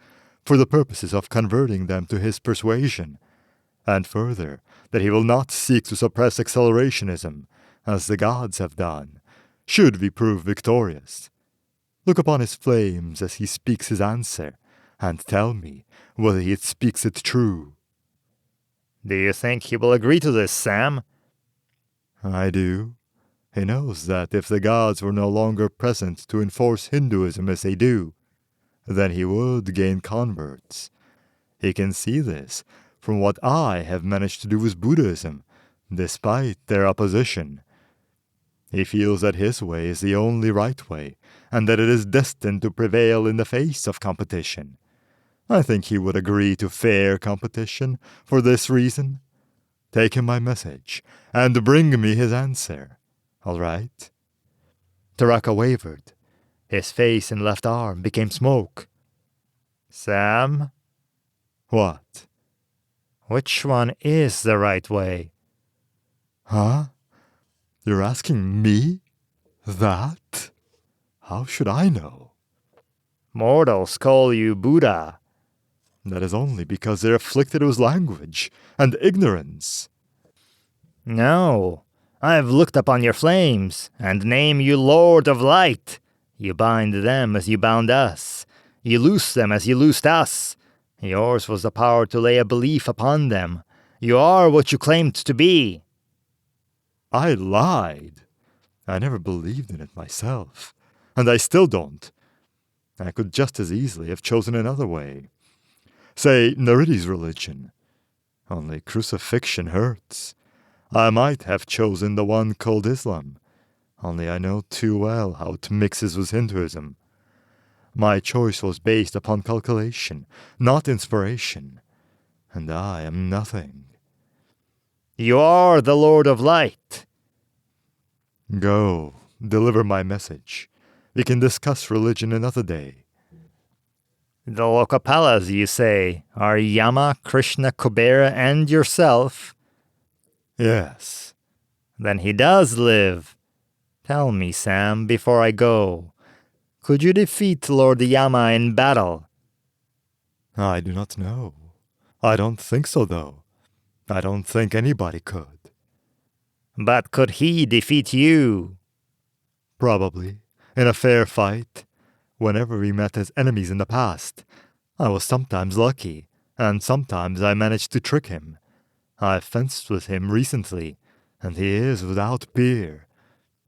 for the purposes of converting them to his persuasion, and further, that he will not seek to suppress accelerationism, as the gods have done, should we prove victorious. Look upon his flames as he speaks his answer, and tell me whether he speaks it true. Do you think he will agree to this, Sam? I do. He knows that if the gods were no longer present to enforce Hinduism as they do, then he would gain converts. He can see this from what I have managed to do with Buddhism, despite their opposition. He feels that his way is the only right way, and that it is destined to prevail in the face of competition. I think he would agree to fair competition for this reason. Take him my message, and bring me his answer. All right? Taraka wavered. His face and left arm became smoke. Sam? What? Which one is the right way? Huh? You're asking me? That? How should I know? Mortals call you Buddha. That is only because they're afflicted with language and ignorance. No, I have looked upon your flames, and name you Lord of Light. You bind them as you bound us. You loose them as you loosed us. Yours was the power to lay a belief upon them. You are what you claimed to be. I lied. I never believed in it myself, and I still don't. I could just as easily have chosen another way. Say, Nariti's religion. Only crucifixion hurts. I might have chosen the one called Islam, only I know too well how it mixes with Hinduism. My choice was based upon calculation, not inspiration, and I am nothing. You are the Lord of Light. Go, deliver my message. We can discuss religion another day. The Lokapalas, you say, are Yama, Krishna, Kubera, and yourself. Yes. Then he does live. Tell me, Sam, before I go, could you defeat Lord Yama in battle? I do not know. I don't think so, though. I don't think anybody could. But could he defeat you? Probably. In a fair fight. Whenever we met as enemies in the past, I was sometimes lucky, and sometimes I managed to trick him. I fenced with him recently, and he is without peer.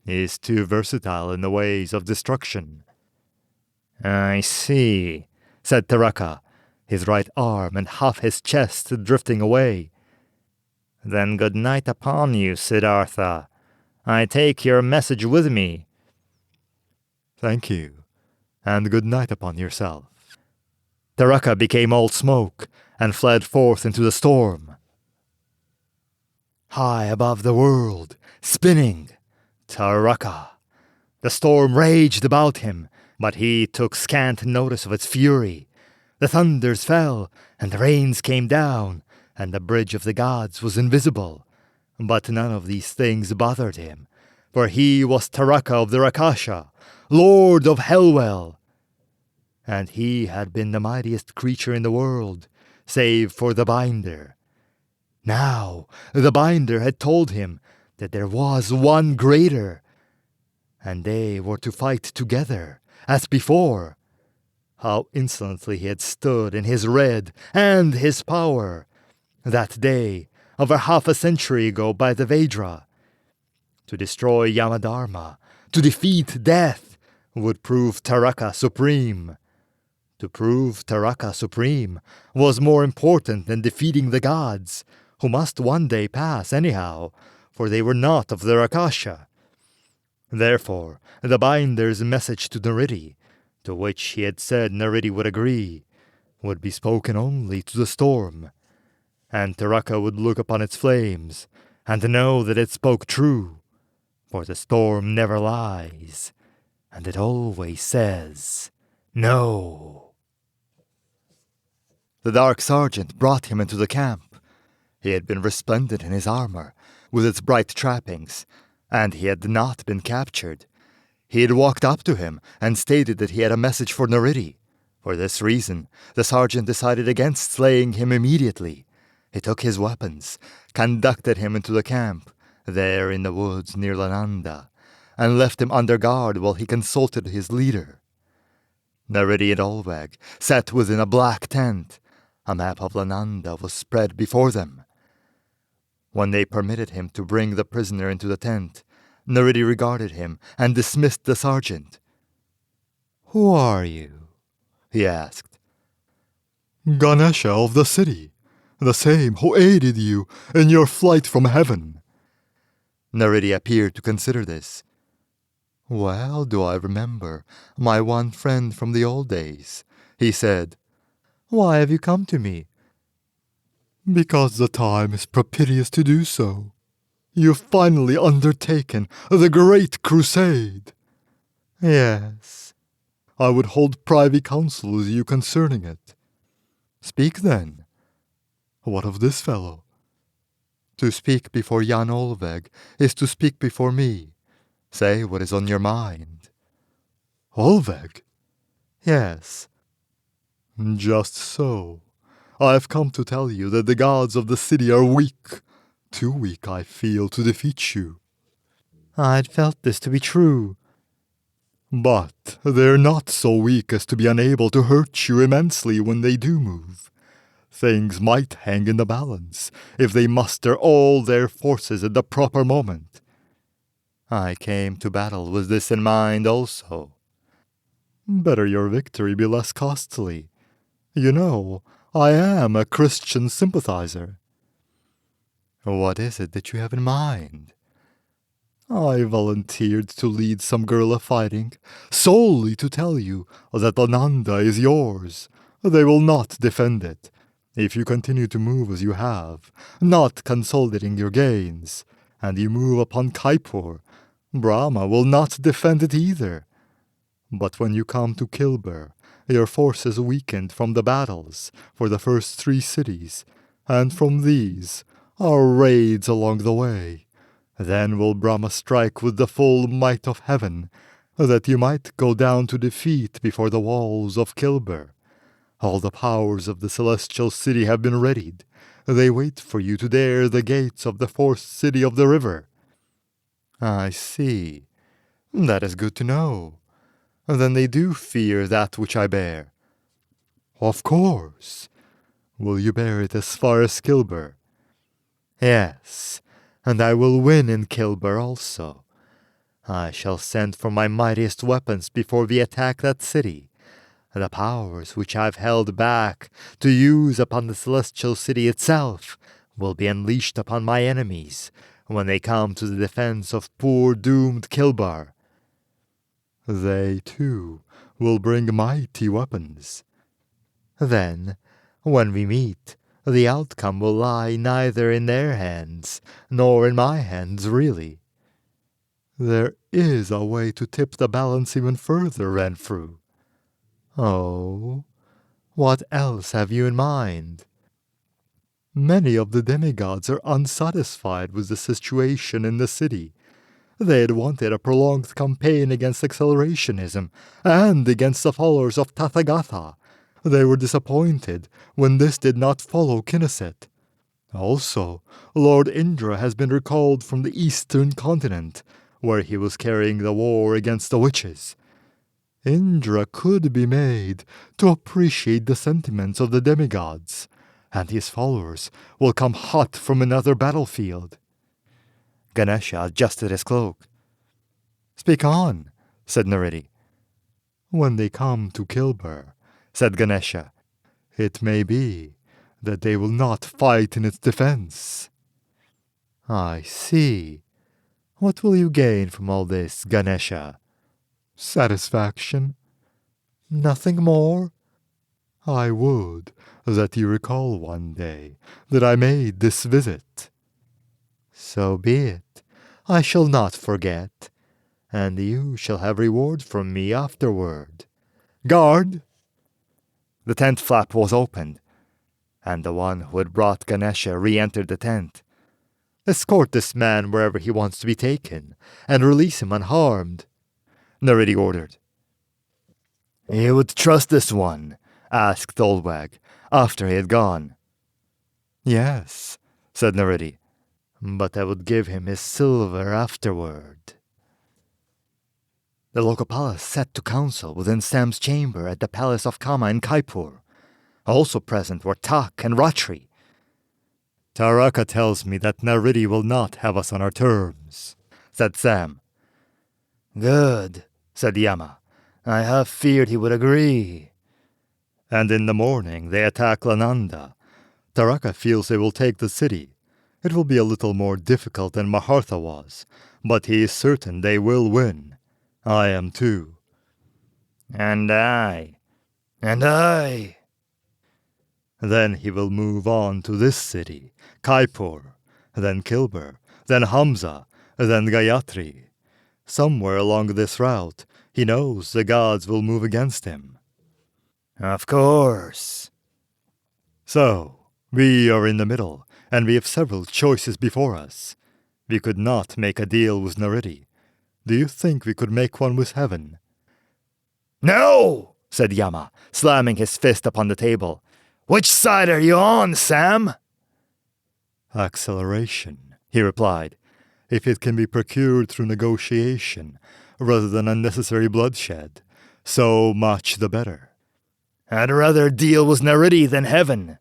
He is too versatile in the ways of destruction. I see, said Taraka, his right arm and half his chest drifting away. Then good night upon you, Siddhartha. I take your message with me. Thank you, and good night upon yourself. Taraka became all smoke and fled forth into the storm. High above the world, spinning, Taraka. The storm raged about him, but he took scant notice of its fury. The thunders fell, and the rains came down, and the bridge of the gods was invisible. But none of these things bothered him, for he was Taraka of the Rakasha, Lord of Hellwell. And he had been the mightiest creature in the world, save for the Binder. Now the Binder had told him that there was one greater, and they were to fight together, as before. How insolently he had stood in his red and his power! That day, over half a century ago by the Vedra. To destroy Yamadharma, to defeat death, would prove Taraka supreme. To prove Taraka supreme was more important than defeating the gods, who must one day pass anyhow, for they were not of their Akasha. Therefore, the binder's message to Nariti, to which he had said Nariti would agree, would be spoken only to the storm, and Taraka would look upon its flames, and know that it spoke true, for the storm never lies, and it always says, no. The Dark Sergeant brought him into the camp. He had been resplendent in his armor, with its bright trappings, and he had not been captured. He had walked up to him and stated that he had a message for Nariti. For this reason, the sergeant decided against slaying him immediately. He took his weapons, conducted him into the camp, there in the woods near Lananda, and left him under guard while he consulted his leader. Nariti and Olweg sat within a black tent. A map of Lananda was spread before them. When they permitted him to bring the prisoner into the tent, Nariti regarded him and dismissed the sergeant. "Who are you?" he asked. "Ganesha of the city, the same who aided you in your flight from heaven." Nariti appeared to consider this. "Well do I remember my one friend from the old days," he said. "Why have you come to me?" "Because the time is propitious to do so. You've finally undertaken the great crusade." "Yes." "I would hold privy council with you concerning it." "Speak then." "What of this fellow?" "To speak before Jan Olweg is to speak before me. Say what is on your mind." "Olweg?" "Yes." "Just so. I have come to tell you that the gods of the city are weak. Too weak, I feel, to defeat you." "I'd felt this to be true." "But they're not so weak as to be unable to hurt you immensely when they do move. Things might hang in the balance if they muster all their forces at the proper moment." "I came to battle with this in mind also." "Better your victory be less costly. You know, I am a Christian sympathizer." "What is it that you have in mind?" "I volunteered to lead some guerrilla fighting, solely to tell you that Lananda is yours. They will not defend it. If you continue to move as you have, not consolidating your gains, and you move upon Kaipur, Brahma will not defend it either. But when you come to Kilber, your forces weakened from the battles for the first 3 cities, and from these, our raids along the way. Then will Brahma strike with the full might of heaven, that you might go down to defeat before the walls of Kilber. All the powers of the celestial city have been readied. They wait for you to dare the gates of the 4th city of the river." "I see. That is good to know. Then they do fear that which I bear." "Of course. Will you bear it as far as Kilber?" "Yes, and I will win in Kilber also. I shall send for my mightiest weapons before we attack that city. The powers which I've held back to use upon the celestial city itself will be unleashed upon my enemies when they come to the defense of poor doomed Kilbar." "They, too, will bring mighty weapons." "Then, when we meet, the outcome will lie neither in their hands nor in my hands, really." "There is a way to tip the balance even further, Renfrew." "Oh? What else have you in mind?" "Many of the demigods are unsatisfied with the situation in the city. They had wanted a prolonged campaign against accelerationism and against the followers of Tathagata. They were disappointed when this did not follow Knesset. Also, Lord Indra has been recalled from the eastern continent, where he was carrying the war against the witches. Indra could be made to appreciate the sentiments of the demigods, and his followers will come hot from another battlefield. Ganesha adjusted his cloak. Speak on, said Nariti. When they come to Kilber, said Ganesha, it may be that they will not fight in its defense. I see. What will you gain from all this, Ganesha? Satisfaction. Nothing more? I would that you recall one day that I made this visit. So be it. I shall not forget, and you shall have reward from me afterward. Guard! The tent flap was opened, and the one who had brought Ganesha re-entered the tent. Escort this man wherever he wants to be taken, and release him unharmed, Nariti ordered. You would trust this one? Asked Oldwag, after he had gone. Yes, said Nariti, but I would give him his silver afterward. The Lokopala sat to council within Sam's chamber at the palace of Kama in Kaipur. Also present were Tak and Ratri. Taraka tells me that Nariti will not have us on our terms, said Sam. Good, said Yama. I have feared he would agree. And in the morning they attack Lananda. Taraka feels they will take the city. It will be a little more difficult than Mahartha was, but he is certain they will win. I am too. And I. And I. Then he will move on to this city, Kaipur, then Kilber, then Hamza, then Gayatri. Somewhere along this route, he knows the gods will move against him. Of course. So, we are in the middle, and we have several choices before us. We could not make a deal with Nariti. Do you think we could make one with heaven? No, said Yama, slamming his fist upon the table. Which side are you on, Sam? Acceleration, he replied. If it can be procured through negotiation, rather than unnecessary bloodshed, so much the better. I'd rather deal with Nariti than heaven.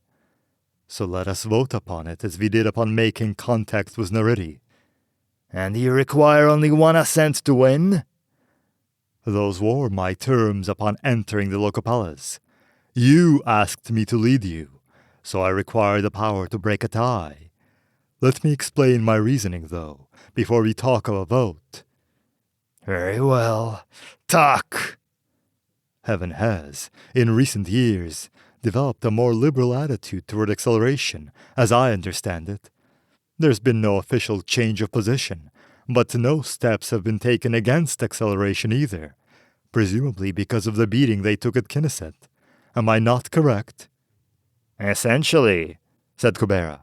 So let us vote upon it as we did upon making contact with Nariti. And you require only one assent to win? Those were my terms upon entering the Lokopalas. You asked me to lead you, so I require the power to break a tie. Let me explain my reasoning, though, before we talk of a vote. Very well. Talk! Heaven has, in recent years, developed a more liberal attitude toward acceleration, as I understand it. There's been no official change of position, but no steps have been taken against acceleration either, presumably because of the beating they took at Kinniset. Am I not correct? Essentially, said Kubera.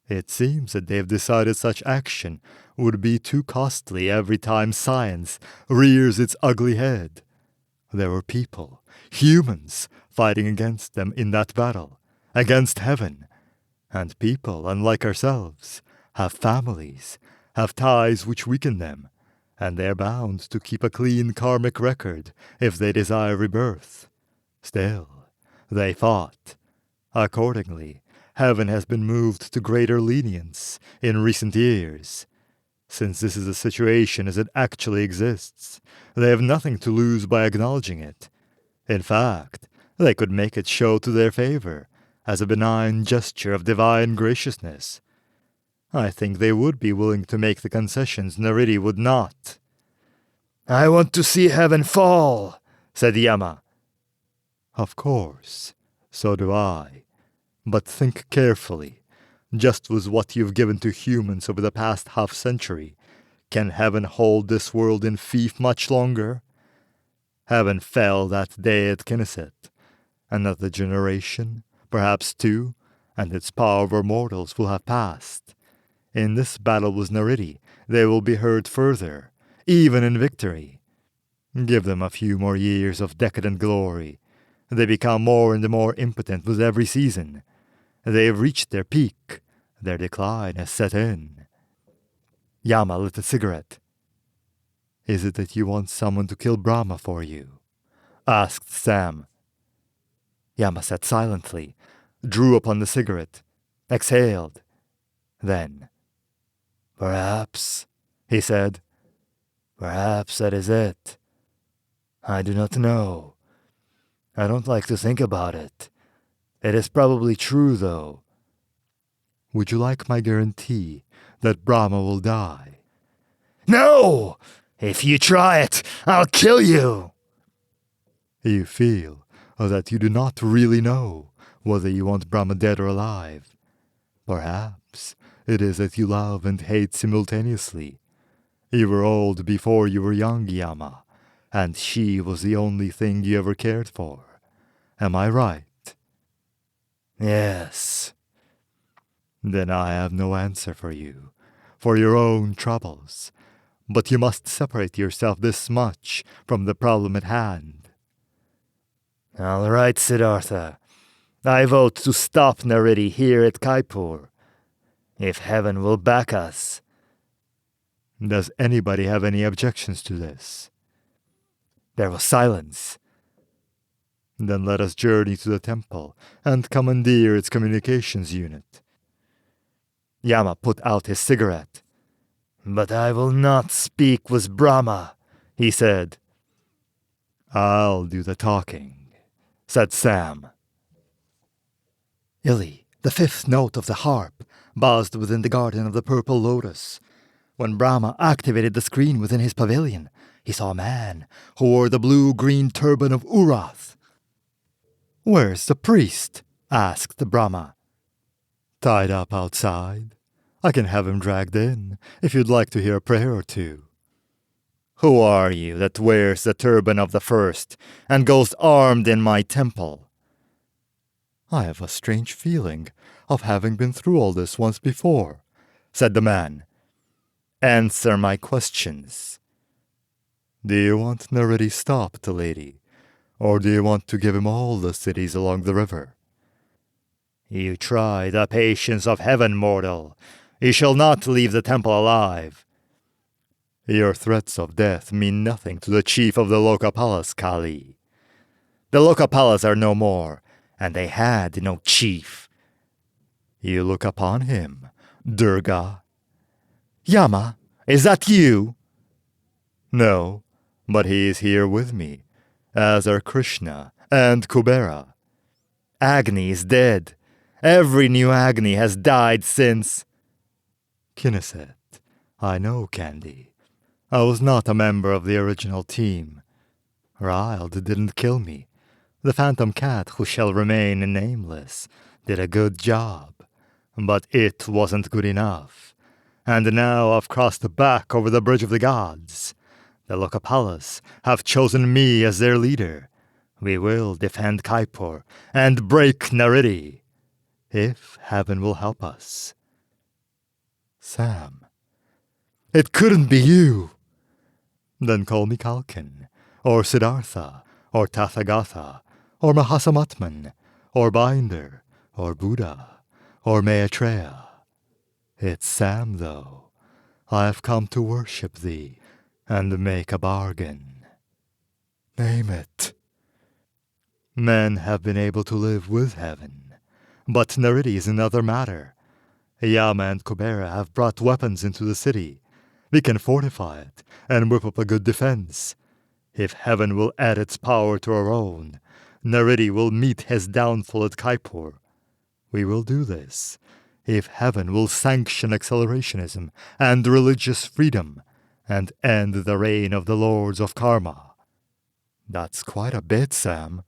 It seems that they have decided such action would be too costly every time science rears its ugly head. There were people, humans, fighting against them in that battle, against heaven. And people, unlike ourselves, have families, have ties which weaken them, and they're bound to keep a clean karmic record if they desire rebirth. Still, they fought. Accordingly, heaven has been moved to greater lenience in recent years. Since this is a situation as it actually exists, they have nothing to lose by acknowledging it. In fact, they could make it show to their favor, as a benign gesture of divine graciousness. I think they would be willing to make the concessions Nariti would not. I want to see heaven fall, said Yama. Of course, so do I. But think carefully. Just with what you've given to humans over the past half-century, can heaven hold this world in fief much longer? Heaven fell that day at Kinniset. Another generation, perhaps two, and its power over mortals will have passed. In this battle with Nariti, they will be heard further, even in victory. Give them a few more years of decadent glory. They become more and more impotent with every season. They have reached their peak. Their decline has set in. Yama lit a cigarette. Is it that you want someone to kill Brahma for you? Asked Sam. Yama sat silently, drew upon the cigarette, exhaled. Then, "Perhaps," he said, "perhaps that is it. I do not know. I don't like to think about it. It is probably true, though." "Would you like my guarantee that Brahma will die?" "No! If you try it, I'll kill you!" "You feel that you do not really know whether you want Brahma dead or alive. Perhaps it is that you love and hate simultaneously. You were old before you were young, Yama, and she was the only thing you ever cared for. Am I right?" "Yes." "Then I have no answer for you, for your own troubles. But you must separate yourself this much from the problem at hand." "All right, Siddhartha. I vote to stop Nariti here at Kaipur. If heaven will back us." "Does anybody have any objections to this?" There was silence. "Then let us journey to the temple and commandeer its communications unit." Yama put out his cigarette. "But I will not speak with Brahma," he said. "I'll do the talking," said Sam. Ili, the fifth note of the harp, buzzed within the garden of the purple lotus. When Brahma activated the screen within his pavilion, he saw a man who wore the blue-green turban of Urath. "Where's the priest?" asked Brahma. "Tied up outside. I can have him dragged in, if you'd like to hear a prayer or two." "Who are you that wears the turban of the first and goes armed in my temple?" "I have a strange feeling of having been through all this once before," said the man. "Answer my questions." "Do you want Nariti stopped, lady? Or do you want to give him all the cities along the river?" "You try the patience of heaven, mortal. You shall not leave the temple alive." "Your threats of death mean nothing to the chief of the Lokapalas, Kali." "The Lokapalas are no more, and they had no chief." "You look upon him, Durga." "Yama, is that you?" "No, but he is here with me, as are Krishna and Kubera." "Agni is dead. Every new Agni has died since—" "Knesset, I know, Candy. I was not a member of the original team. Riled didn't kill me. The phantom cat who shall remain nameless did a good job. But it wasn't good enough. And now I've crossed back over the bridge of the gods. The Lokapalas have chosen me as their leader. We will defend Kaipur and break Nariti, if heaven will help us." "Sam, it couldn't be you." "Then call me Kalkin, or Siddhartha, or Tathagata, or Mahasamatman, or Binder, or Buddha, or Maitreya. It's Sam, though. I have come to worship thee and make a bargain." "Name it." "Men have been able to live with heaven, but Nariti is another matter. Yama and Kubera have brought weapons into the city. We can fortify it and whip up a good defense. If heaven will add its power to our own, Nariti will meet his downfall at Kaipur. We will do this, if heaven will sanction accelerationism and religious freedom, and end the reign of the lords of karma." "That's quite a bit, Sam."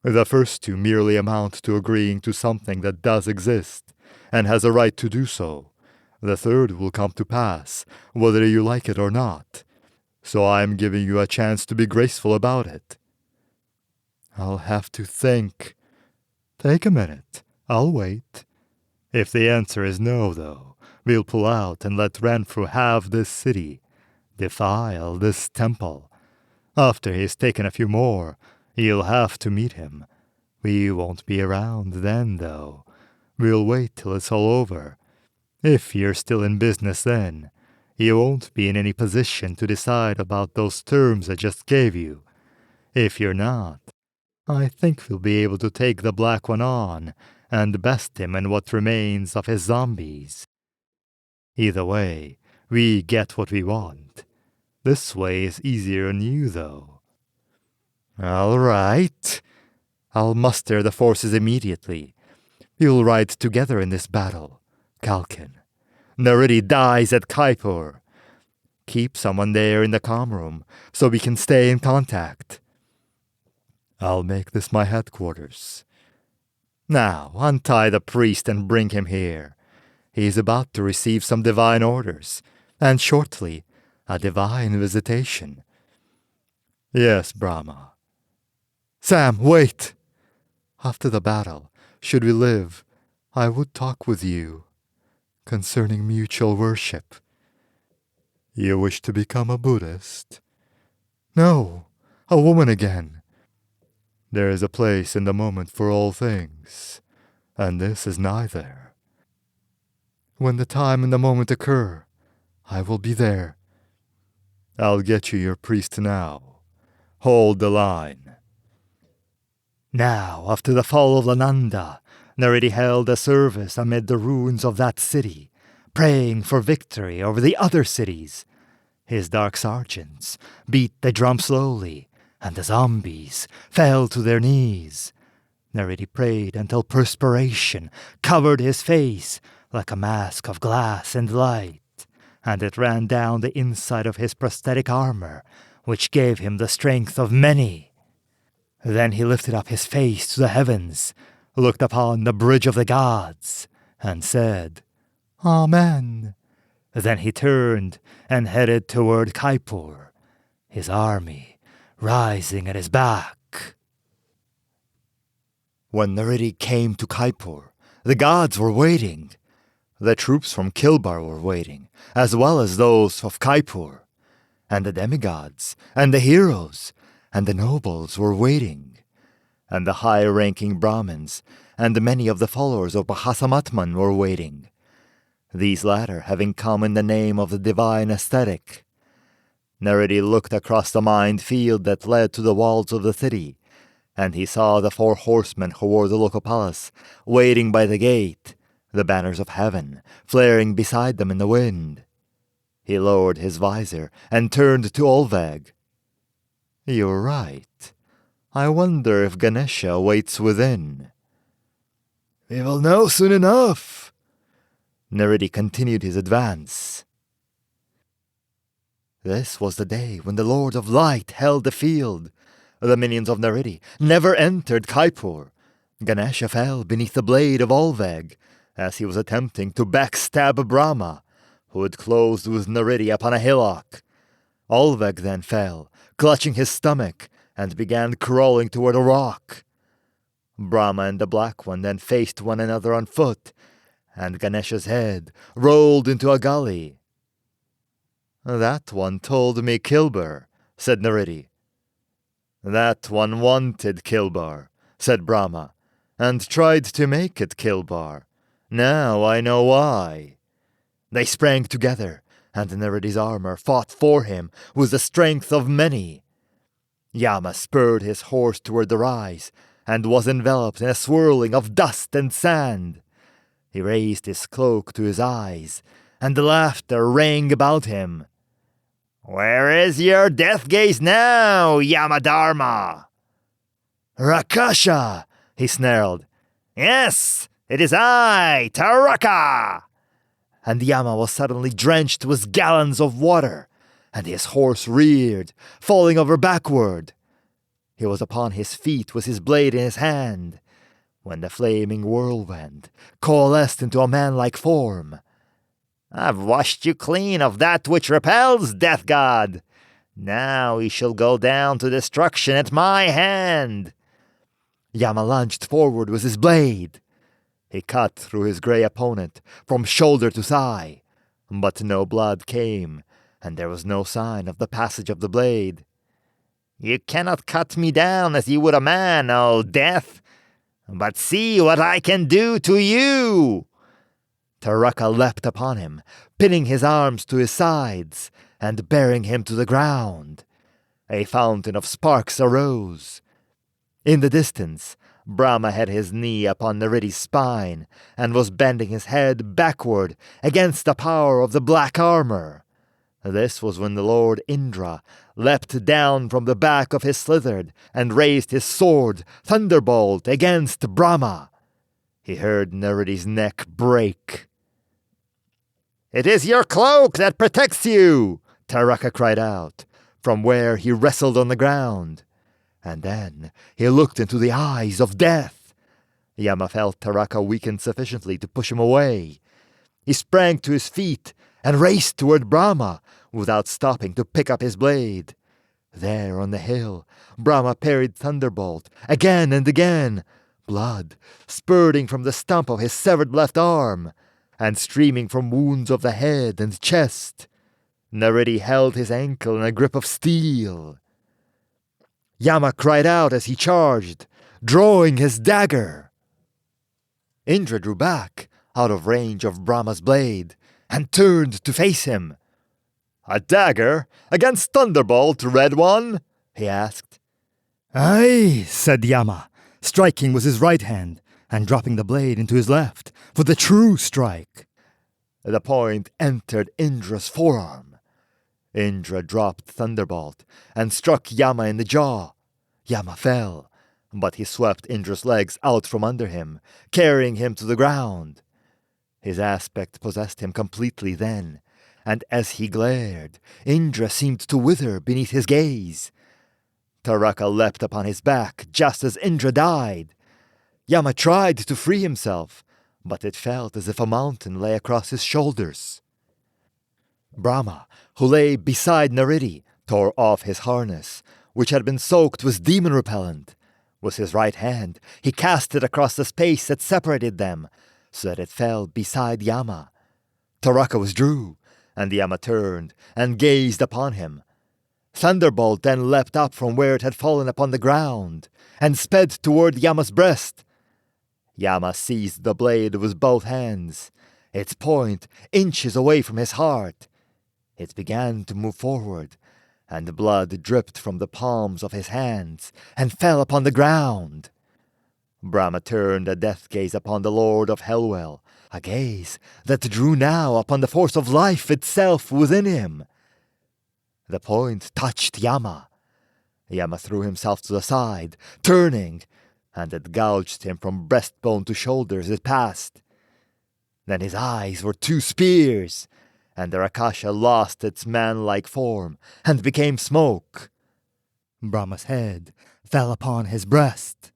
"The first two merely amount to agreeing to something that does exist, and has a right to do so. The third will come to pass, whether you like it or not. So I'm giving you a chance to be graceful about it." "I'll have to think." "Take a minute. I'll wait. If the answer is no, though, we'll pull out and let Renfrew have this city, defile this temple. After he's taken a few more, you'll have to meet him. We won't be around then, though. We'll wait till it's all over. If you're still in business then, you won't be in any position to decide about those terms I just gave you. If you're not, I think we'll be able to take the Black One on and best him in what remains of his zombies. Either way, we get what we want. This way is easier on you, though. All right. I'll muster the forces immediately. We'll ride together in this battle, Kalkin. Neridi dies at Kaipur. Keep someone there in the comm room so we can stay in contact. I'll make this my headquarters. Now, untie the priest and bring him here. He's about to receive some divine orders, and shortly, a divine visitation. Yes, Brahma. Sam, wait! After the battle, should we live, I would talk with you concerning mutual worship. You wish to become a Buddhist? No, a woman again. There is a place in the moment for all things, and this is neither. When the time and the moment occur, I will be there. I'll get you your priest now. Hold the line. Now, after the fall of Lananda, Neridi held a service amid the ruins of that city, praying for victory over the other cities. His dark sergeants beat the drum slowly, and the zombies fell to their knees. Neridi prayed until perspiration covered his face like a mask of glass and light, and it ran down the inside of his prosthetic armor, which gave him the strength of many. Then he lifted up his face to the heavens, looked upon the bridge of the gods, and said, Amen. Then he turned and headed toward Kaipur, his army rising at his back. When Neridi came to Kaipur, the gods were waiting. The troops from Kilbar were waiting, as well as those of Kaipur. And the demigods, and the heroes, and the nobles were waiting. And the high-ranking Brahmins, and many of the followers of Bahasamatman were waiting. These latter having come in the name of the divine aesthetic. Neridi looked across the mined field that led to the walls of the city, and he saw the 4 horsemen who wore the local palace waiting by the gate, the banners of heaven flaring beside them in the wind. He lowered his visor and turned to Olveg. You're right. I wonder if Ganesha waits within. We will know soon enough. Neridi continued his advance. This was the day when the Lord of Light held the field. The minions of Neridi never entered Kaipur. Ganesha fell beneath the blade of Olveg, as he was attempting to backstab Brahma, who had closed with Neridi upon a hillock. Olveg then fell, clutching his stomach, and began crawling toward a rock. Brahma and the Black One then faced one another on foot, and Ganesha's head rolled into a gully. That one told me Kilbar, said Neridi. That one wanted Kilbar, said Brahma, and tried to make it Kilbar. Now I know why. They sprang together, and Neridi's armor fought for him with the strength of many. Yama spurred his horse toward the rise, and was enveloped in a swirling of dust and sand. He raised his cloak to his eyes, and the laughter rang about him. Where is your death gaze now, Yamadharma? Rakasha, he snarled. Yes, it is I, Taraka! And Yama was suddenly drenched with gallons of water, and his horse reared, falling over backward. He was upon his feet with his blade in his hand, when the flaming whirlwind coalesced into a man-like form. I've washed you clean of that which repels, Death God. Now you shall go down to destruction at my hand. Yama lunged forward with his blade. He cut through his grey opponent from shoulder to thigh, but no blood came, and there was no sign of the passage of the blade. You cannot cut me down as you would a man, O Death, but see what I can do to you! Taraka leapt upon him, pinning his arms to his sides, and bearing him to the ground. A fountain of sparks arose. In the distance, Brahma had his knee upon Naridi's spine and was bending his head backward against the power of the black armor. This was when the Lord Indra leapt down from the back of his slitherd and raised his sword, Thunderbolt, against Brahma. He heard Naridi's neck break. "It is your cloak that protects you!" Taraka cried out, from where he wrestled on the ground. And then he looked into the eyes of death. Yama felt Taraka weakened sufficiently to push him away. He sprang to his feet and raced toward Brahma without stopping to pick up his blade. There on the hill, Brahma parried Thunderbolt again and again, blood spurting from the stump of his severed left arm and streaming from wounds of the head and chest. Naredi held his ankle in a grip of steel. Yama cried out as he charged, drawing his dagger. Indra drew back, out of range of Brahma's blade, and turned to face him. "A dagger against Thunderbolt, Red One?" he asked. "Aye," said Yama, striking with his right hand and dropping the blade into his left for the true strike. The point entered Indra's forearm. Indra dropped Thunderbolt and struck Yama in the jaw. Yama fell, but he swept Indra's legs out from under him, carrying him to the ground. His aspect possessed him completely then, and as he glared, Indra seemed to wither beneath his gaze. Taraka leapt upon his back just as Indra died. Yama tried to free himself, but it felt as if a mountain lay across his shoulders. Brahma, who lay beside Naredi, tore off his harness, which had been soaked with demon repellent. With his right hand, he cast it across the space that separated them, so that it fell beside Yama. Taraka withdrew, and Yama turned and gazed upon him. Thunderbolt then leapt up from where it had fallen upon the ground, and sped toward Yama's breast. Yama seized the blade with both hands, its point inches away from his heart. It began to move forward, and blood dripped from the palms of his hands and fell upon the ground. Brahma turned a death gaze upon the Lord of Hellwell, a gaze that drew now upon the force of life itself within him. The point touched Yama. Yama threw himself to the side, turning, and it gouged him from breastbone to shoulder as it passed. Then his eyes were two spears, and the Rakasha lost its man-like form and became smoke. Brahma's head fell upon his breast.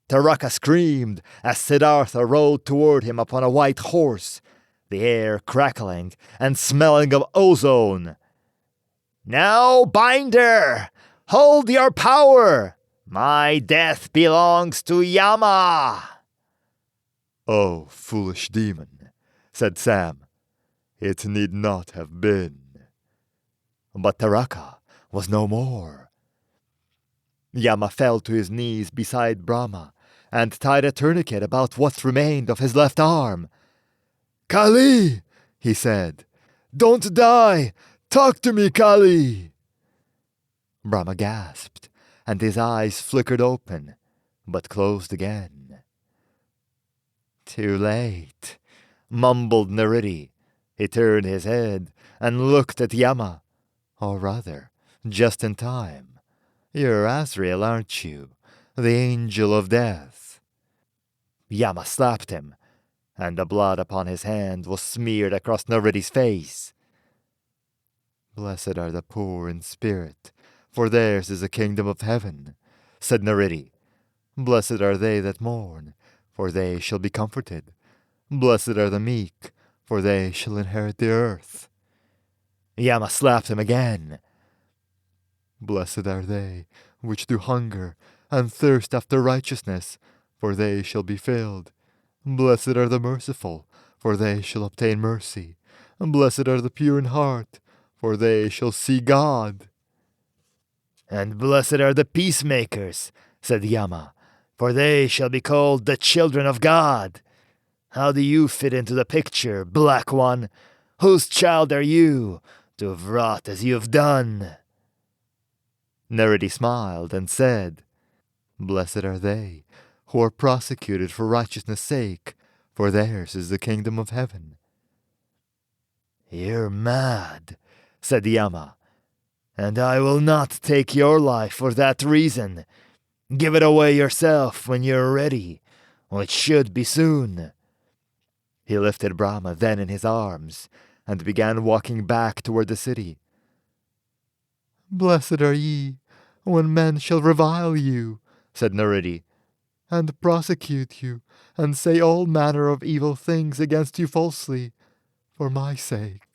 Taraka screamed as Siddhartha rode toward him upon a white horse, the air crackling and smelling of ozone. "Now, Binder, hold your power! My death belongs to Yama!" "Oh, foolish demon," said Sam. "It need not have been." But Taraka was no more. Yama fell to his knees beside Brahma and tied a tourniquet about what remained of his left arm. "Kali," he said, "don't die! Talk to me, Kali!" Brahma gasped, and his eyes flickered open, but closed again. "Too late," mumbled Naredi. He turned his head and looked at Yama. Or rather, just in time. "You're Azrael, aren't you? The angel of death." Yama slapped him, and the blood upon his hand was smeared across Naredi's face. "Blessed are the poor in spirit, for theirs is the kingdom of heaven," said Naredi. "Blessed are they that mourn, for they shall be comforted. Blessed are the meek, for they shall inherit the earth." Yama slapped him again. "Blessed are they which do hunger and thirst after righteousness, for they shall be filled. Blessed are the merciful, for they shall obtain mercy. Blessed are the pure in heart, for they shall see God." "And blessed are the peacemakers," said Yama, "for they shall be called the children of God. How do you fit into the picture, Black One? Whose child are you, to have wrought as you have done?" Naredi smiled and said, Blessed are they who are prosecuted for righteousness' sake, for theirs is the kingdom of heaven." "You're mad," said Yama, "and I will not take your life for that reason. Give it away yourself when you're ready, which should be soon." He lifted Brahma then in his arms, and began walking back toward the city. "Blessed are ye, when men shall revile you," said Nariti, "and prosecute you, and say all manner of evil things against you falsely, for my sake."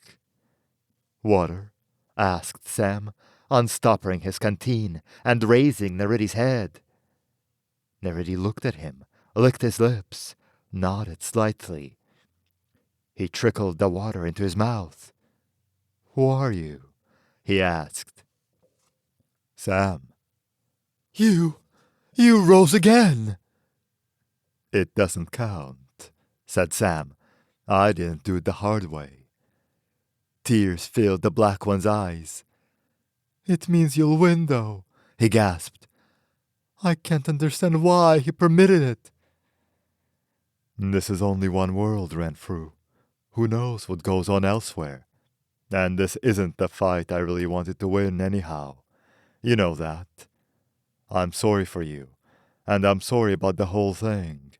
"Water?" asked Sam, unstoppering his canteen and raising Nariti's head. Nariti looked at him, licked his lips, nodded slightly. He trickled the water into his mouth. "Who are you?" he asked. "Sam." You rose again." "It doesn't count," said Sam. "I didn't do it the hard way." Tears filled the Black One's eyes. "It means you'll win, though," he gasped. "I can't understand why he permitted it." "This is only one world, Renfrew. Who knows what goes on elsewhere? And this isn't the fight I really wanted to win anyhow. You know that. I'm sorry for you, and I'm sorry about the whole thing.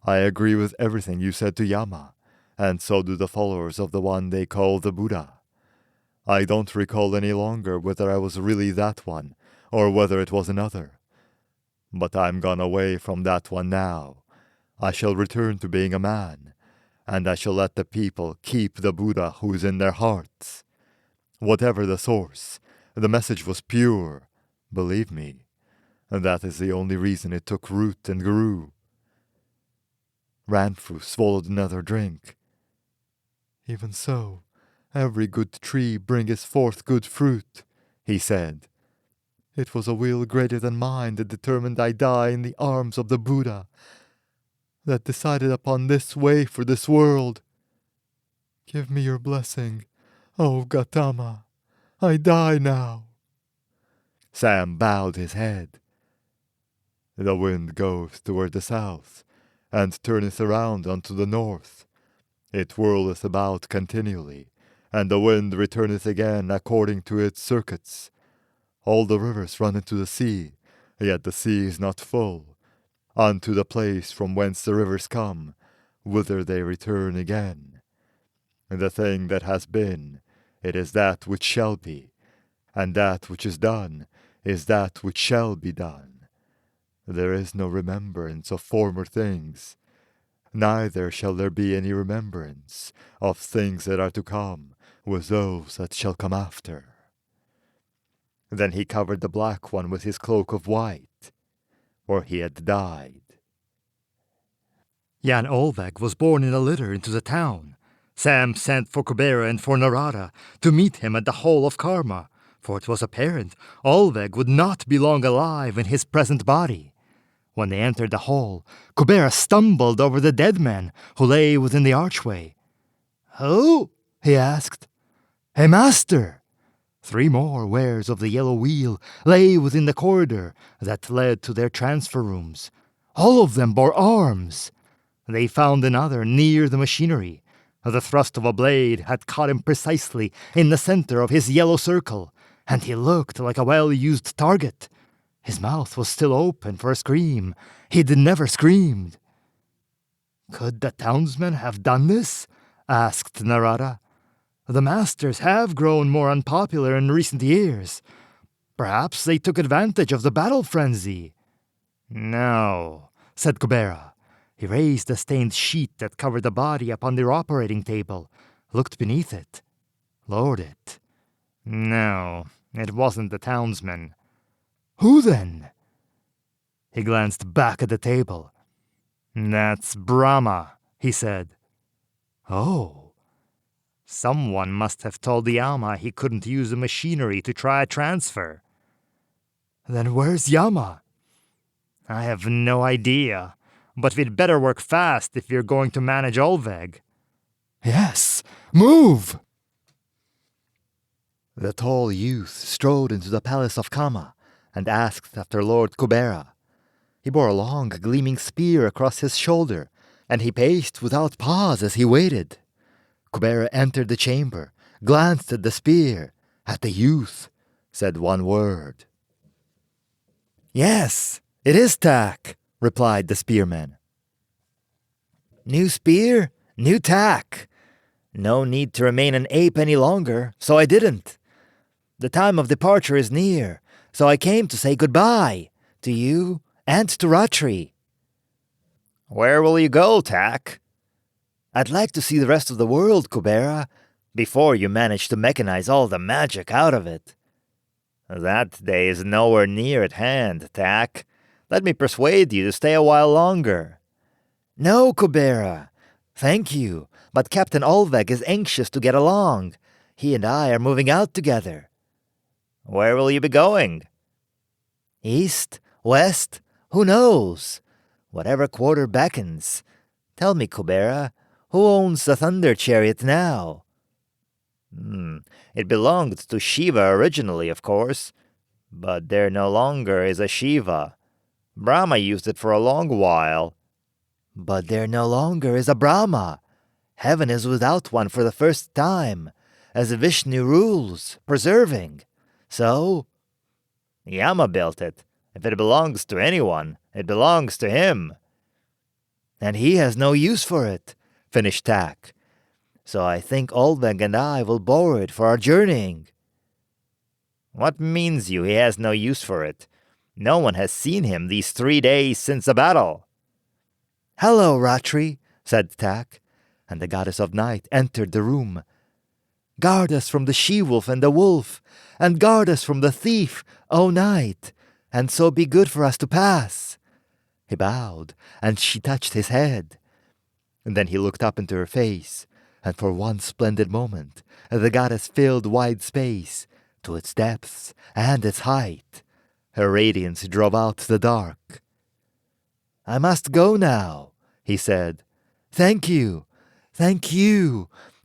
I agree with everything you said to Yama, and so do the followers of the one they call the Buddha. I don't recall any longer whether I was really that one, or whether it was another. But I'm gone away from that one now. I shall return to being a man, and I shall let the people keep the Buddha who is in their hearts. Whatever the source, the message was pure, believe me. That is the only reason it took root and grew." Renfrew swallowed another drink. "Even so, every good tree bringeth forth good fruit," he said. "It was a will greater than mine that determined I die in the arms of the Buddha, that decided upon this way for this world. Give me your blessing, O Gautama. I die now." Sam bowed his head. "The wind goeth toward the south, and turneth around unto the north. It whirleth about continually, and the wind returneth again according to its circuits. All the rivers run into the sea, yet the sea is not full. Unto the place from whence the rivers come, whither they return again. The thing that has been, it is that which shall be, and that which is done is that which shall be done. There is no remembrance of former things, neither shall there be any remembrance of things that are to come with those that shall come after." Then he covered the Black One with his cloak of white, for he had died. Jan Olveg was borne in a litter into the town. Sam sent for Kubera and for Narada to meet him at the Hall of Karma, for it was apparent Olveg would not be long alive in his present body. When they entered the hall, Kubera stumbled over the dead man who lay within the archway. "Who?" he asked. "A master." 3 more wares of the yellow wheel lay within the corridor that led to their transfer rooms. All of them bore arms. They found another near the machinery. The thrust of a blade had caught him precisely in the center of his yellow circle, and he looked like a well-used target. His mouth was still open for a scream. He'd never screamed. "Could the townsmen have done this?" asked Narada. "The masters have grown more unpopular in recent years. Perhaps they took advantage of the battle frenzy." "No," said Kubera. He raised the stained sheet that covered the body upon their operating table, looked beneath it, lowered it. "No, it wasn't the townsmen." "Who then?" He glanced back at the table. "That's Brahma," he said. "Oh." "Someone must have told Yama he couldn't use the machinery to try a transfer." "Then where's Yama?" "I have no idea, but we'd better work fast if we're going to manage Olveg." "Yes, move!" The tall youth strode into the palace of Kama and asked after Lord Kubera. He bore a long, gleaming spear across his shoulder, and he paced without pause as he waited. Kubera entered the chamber, glanced at the spear, at the youth, said one word. "Yes, it is tack," replied the spearman. "New spear, new tack. No need to remain an ape any longer, so I didn't. The time of departure is near, so I came to say goodbye to you and to Ratri." Where will you go, Tack? "I'd like to see the rest of the world, Kubera, before you manage to mechanize all the magic out of it." That day is nowhere near at hand, Tack. Let me persuade you to stay a while longer. "No, Kubera. Thank you, but Captain Olveg is anxious to get along. He and I are moving out together." Where will you be going? "East? West? Who knows? Whatever quarter beckons. Tell me, Kubera, who owns the Thunder Chariot now?" It belonged to Shiva originally, of course, but there no longer is a Shiva. Brahma used it for a long while. "But there no longer is a Brahma. Heaven is without one for the first time, as Vishnu rules, preserving. So?" Yama built it. If it belongs to anyone, it belongs to him. "And he has no use for it," finished Tack. "So I think Olveg and I will borrow it for our journeying." What means you he has no use for it? No one has seen him these 3 days since the battle. "Hello, Ratri," said Tack, and the goddess of night entered the room. "Guard us from the she-wolf and the wolf, and guard us from the thief, O night, and so be good for us to pass." He bowed, and she touched his head. And then he looked up into her face, and for one splendid moment the goddess filled wide space to its depths and its height. Her radiance drove out the dark. "I must go now," he said. Thank you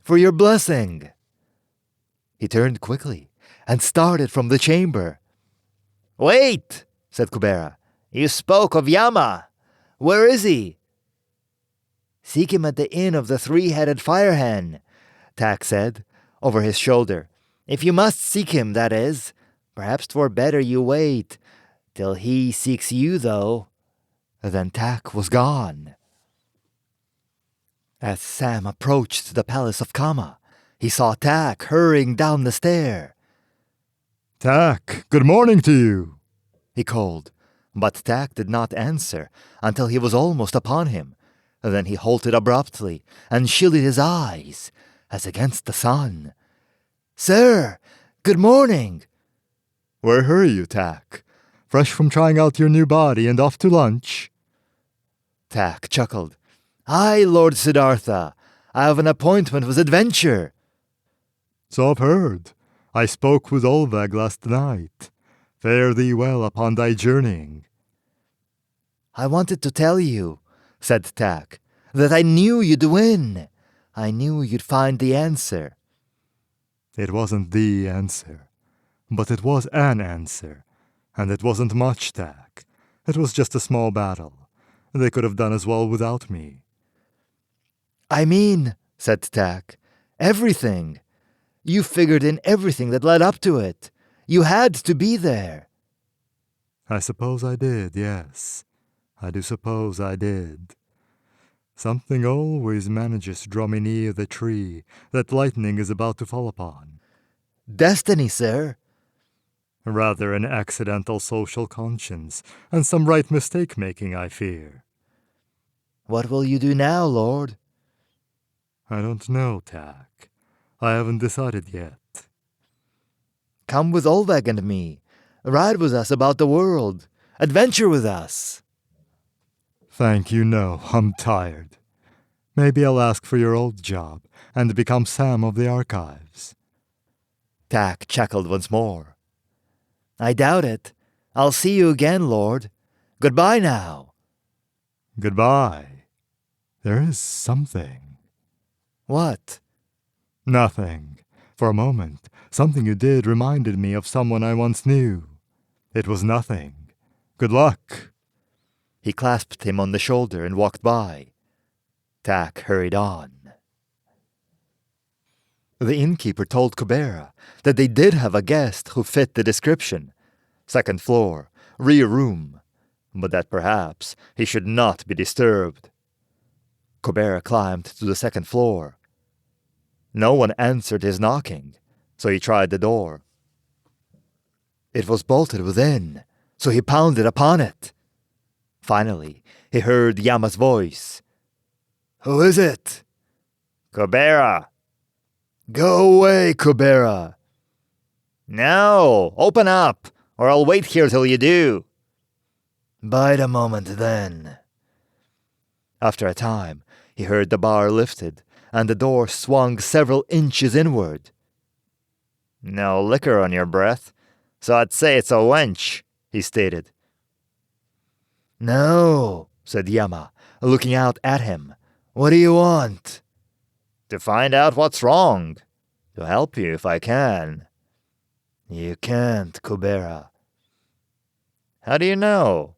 for your blessing." He turned quickly and started from the chamber. Wait, said Kubera. You spoke of Yama. Where is he? "Seek him at the inn of the three-headed fire hen," Tack said, over his shoulder. "If you must seek him, that is. Perhaps 'twere better you wait till he seeks you, though." Then Tack was gone. As Sam approached the palace of Kama, he saw Tack hurrying down the stair. Tack, good morning to you, he called, but Tack did not answer until he was almost upon him. Then he halted abruptly and shielded his eyes as against the sun. "Sir, good morning." Where hurry you, Tack? Fresh from trying out your new body and off to lunch? Tack chuckled. "Aye, Lord Siddhartha, I have an appointment with adventure." "So I've heard. I spoke with Olveg last night. Fare thee well upon thy journeying." "I wanted to tell you," said Tack, "that I knew you'd win. I knew you'd find the answer." It wasn't the answer, but it was an answer, and it wasn't much, Tack. It was just a small battle. They could have done as well without me. "I mean," said Tack, "everything. You figured in everything that led up to it. You had to be there." I suppose I did, yes. I do suppose I did. Something always manages to draw me near the tree that lightning is about to fall upon. "Destiny, sir." Rather an accidental social conscience, and some right mistake-making, I fear. "What will you do now, Lord?" I don't know, Tack. I haven't decided yet. "Come with Olveg and me. Ride with us about the world. Adventure with us." Thank you, no. I'm tired. Maybe I'll ask for your old job and become Sam of the Archives. Tack chuckled once more. "I doubt it. I'll see you again, Lord. Goodbye now." Goodbye. There is something. "What?" Nothing. For a moment, something you did reminded me of someone I once knew. It was nothing. Good luck. He clasped him on the shoulder and walked by. Tak hurried on. The innkeeper told Kubera that they did have a guest who fit the description. Second floor, rear room, but that perhaps he should not be disturbed. Kubera climbed to the second floor. No one answered his knocking, so he tried the door. It was bolted within, so he pounded upon it. Finally, he heard Yama's voice. Who is it? Kubera! Go away, Kubera. No! Open up, or I'll wait here till you do. Bide a moment then. After a time, he heard the bar lifted, and the door swung several inches inward. No liquor on your breath, so I'd say it's a wench, he stated. No, said Yama, looking out at him. What do you want? To find out what's wrong. To help you if I can. You can't, Kubera. How do you know?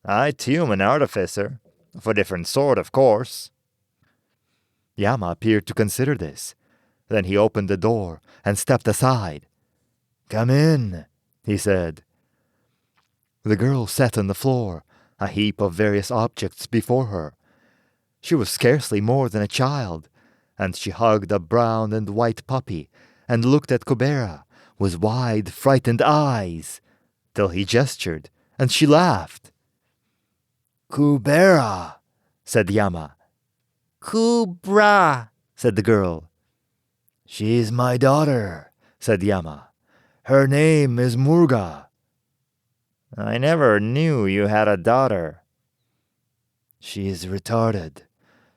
I too am an artificer. Of a different sort, of course. Yama appeared to consider this. Then he opened the door and stepped aside. Come in, he said. The girl sat on the floor, a heap of various objects before her. She was scarcely more than a child, and she hugged a brown and white puppy and looked at Kubera with wide, frightened eyes, till he gestured, and she laughed. Kubera, said Yama. Kubra, said the girl. She's my daughter, said Yama. Her name is Murga. I never knew you had a daughter. She's retarded.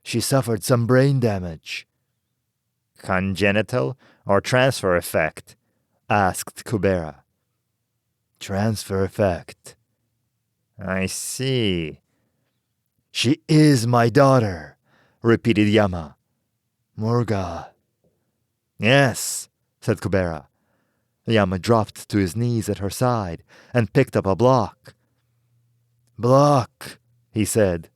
She suffered some brain damage. Congenital or transfer effect? Asked Kubera. Transfer effect. I see. She is my daughter, repeated Yama. Murga. Yes, said Kubera. Yama dropped to his knees at her side and picked up a block. Block, he said.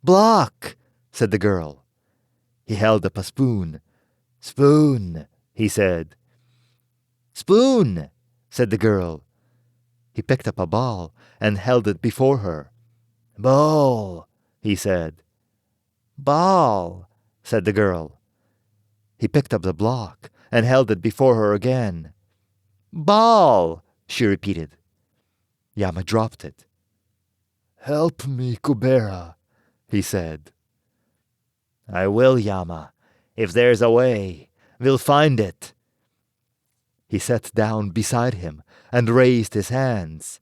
Block, said the girl. He held up a spoon. Spoon, he said. Spoon, said the girl. He picked up a ball and held it before her. Ball, he said. Ball, said the girl. He picked up the block and held it before her again. Ball, she repeated. Yama dropped it. Help me, Kubera, he said. I will, Yama. If there's a way, we'll find it. He sat down beside him and raised his hands.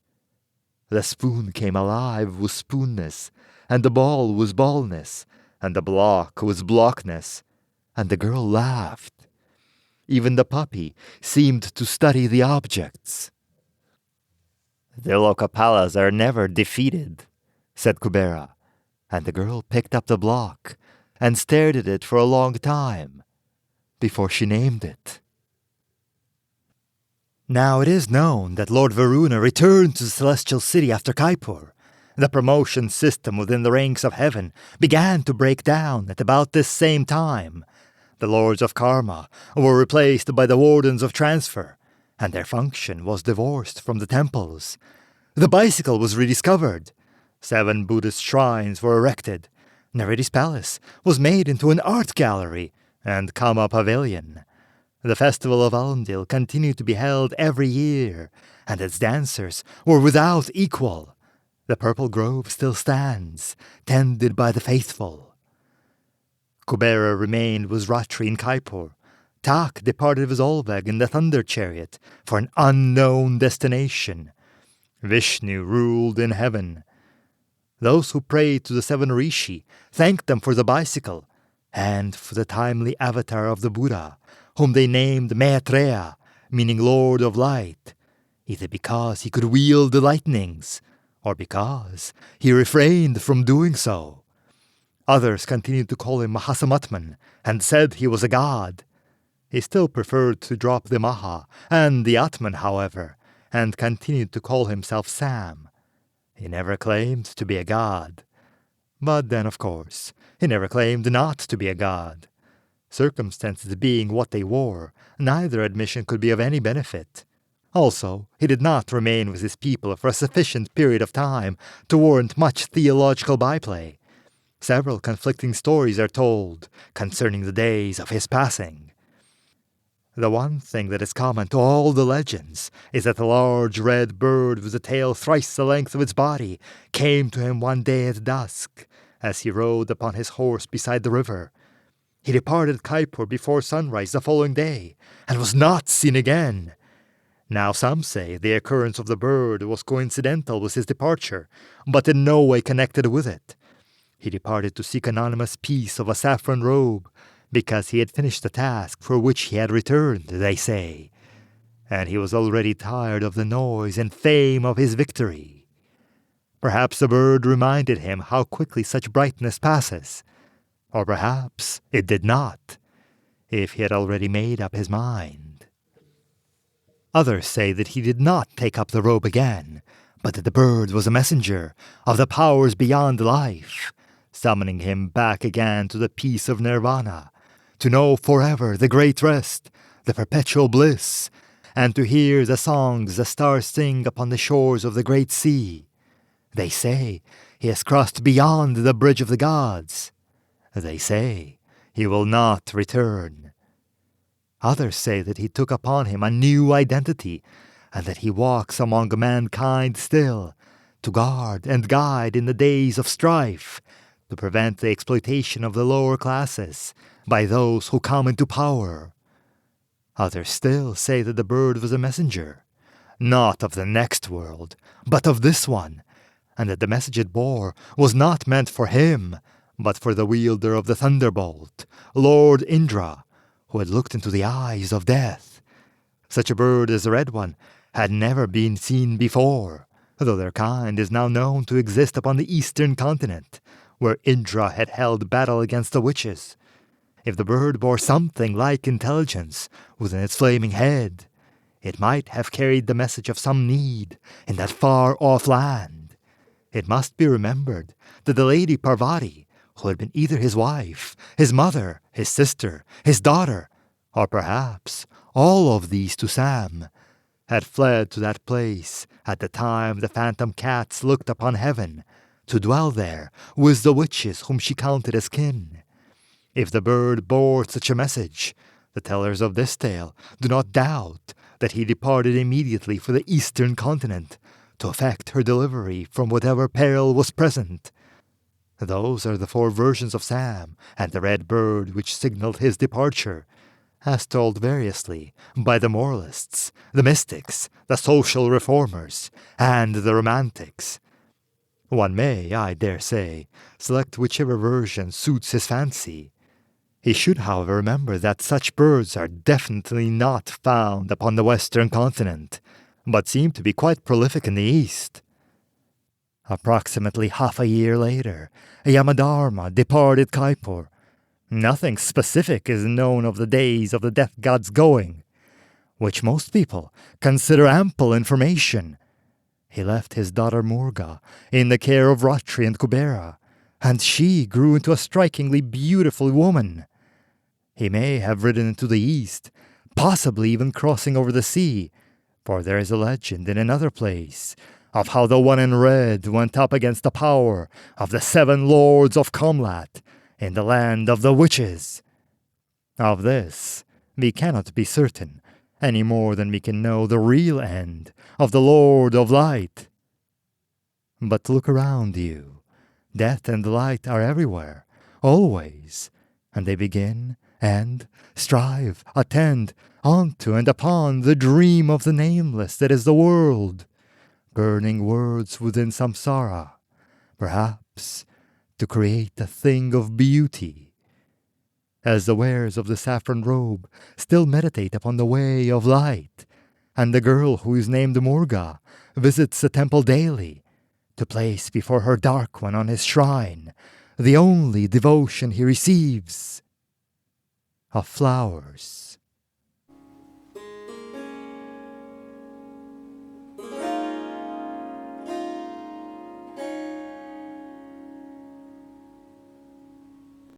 The spoon came alive with spoonness, and the ball was ballness, and the block was blockness, and the girl laughed. Even the puppy seemed to study the objects. The Lokapalas are never defeated, said Kubera, and the girl picked up the block and stared at it for a long time before she named it. Now it is known that Lord Varuna returned to the Celestial City after Kaipur. The promotion system within the ranks of heaven began to break down at about this same time. The Lords of Karma were replaced by the Wardens of Transfer, and their function was divorced from the temples. The bicycle was rediscovered. 7 Buddhist shrines were erected. Neridi's palace was made into an art gallery and Kama pavilion. The festival of Alundil continued to be held every year, and its dancers were without equal. The Purple Grove still stands, tended by the faithful. Kubera remained with Ratri in Kaipur. Tak departed with Olveg in the Thunder Chariot for an unknown destination. Vishnu ruled in heaven. Those who prayed to the 7 Rishi thanked them for the bicycle and for the timely avatar of the Buddha, whom they named Maitreya, meaning Lord of Light, either because he could wield the lightnings or because he refrained from doing so. Others continued to call him Mahasamatman and said he was a god. He still preferred to drop the Maha and the Atman, however, and continued to call himself Sam. He never claimed to be a god. But then, of course, he never claimed not to be a god. Circumstances being what they were, neither admission could be of any benefit. Also, he did not remain with his people for a sufficient period of time to warrant much theological byplay. Several conflicting stories are told concerning the days of his passing. The one thing that is common to all the legends is that a large red bird with a tail thrice the length of its body came to him one day at dusk, as he rode upon his horse beside the river. He departed Kaipur before sunrise the following day, and was not seen again. Now some say the occurrence of the bird was coincidental with his departure, but in no way connected with it. He departed to seek anonymous piece of a saffron robe, because he had finished the task for which he had returned, they say, and he was already tired of the noise and fame of his victory. Perhaps the bird reminded him how quickly such brightness passes, or perhaps it did not, if he had already made up his mind. Others say that he did not take up the robe again, but that the bird was a messenger of the powers beyond life, summoning him back again to the peace of nirvana, to know forever the great rest, the perpetual bliss, and to hear the songs the stars sing upon the shores of the great sea. They say he has crossed beyond the bridge of the gods. They say he will not return. Others say that he took upon him a new identity, and that he walks among mankind still, to guard and guide in the days of strife, to prevent the exploitation of the lower classes by those who come into power. Others still say that the bird was a messenger, not of the next world, but of this one, and that the message it bore was not meant for him, but for the wielder of the thunderbolt, Lord Indra, who had looked into the eyes of death. Such a bird as the red one had never been seen before, though their kind is now known to exist upon the eastern continent, where Indra had held battle against the witches. If the bird bore something like intelligence within its flaming head, it might have carried the message of some need in that far-off land. It must be remembered that the Lady Parvati, who had been either his wife, his mother, his sister, his daughter, or perhaps all of these to Sam, had fled to that place at the time the phantom cats looked upon heaven, to dwell there with the witches whom she counted as kin. If the bird bore such a message, the tellers of this tale do not doubt that he departed immediately for the eastern continent to effect her delivery from whatever peril was present. Those are the 4 versions of Sam and the red bird which signaled his departure, as told variously by the moralists, the mystics, the social reformers, and the romantics. One may, I dare say, select whichever version suits his fancy. He should, however, remember that such birds are definitely not found upon the western continent, but seem to be quite prolific in the east. Approximately half a year later, Yamadharma departed Kaipur. Nothing specific is known of the days of the death god's going, which most people consider ample information. He left his daughter Murga in the care of Ratri and Kubera, and she grew into a strikingly beautiful woman. He may have ridden into the east, possibly even crossing over the sea, for there is a legend in another place of how the one in red went up against the power of the 7 lords of Komlat in the land of the witches. Of this we cannot be certain, any more than we can know the real end of the Lord of Light. But look around you. Death and light are everywhere, always, and they begin, end, strive, attend, onto and upon the dream of the nameless that is the world, burning words within samsara, perhaps to create a thing of beauty. As the wearers of the saffron robe still meditate upon the way of light, and the girl who is named Murga visits the temple daily, to place before her dark one on his shrine the only devotion he receives of flowers.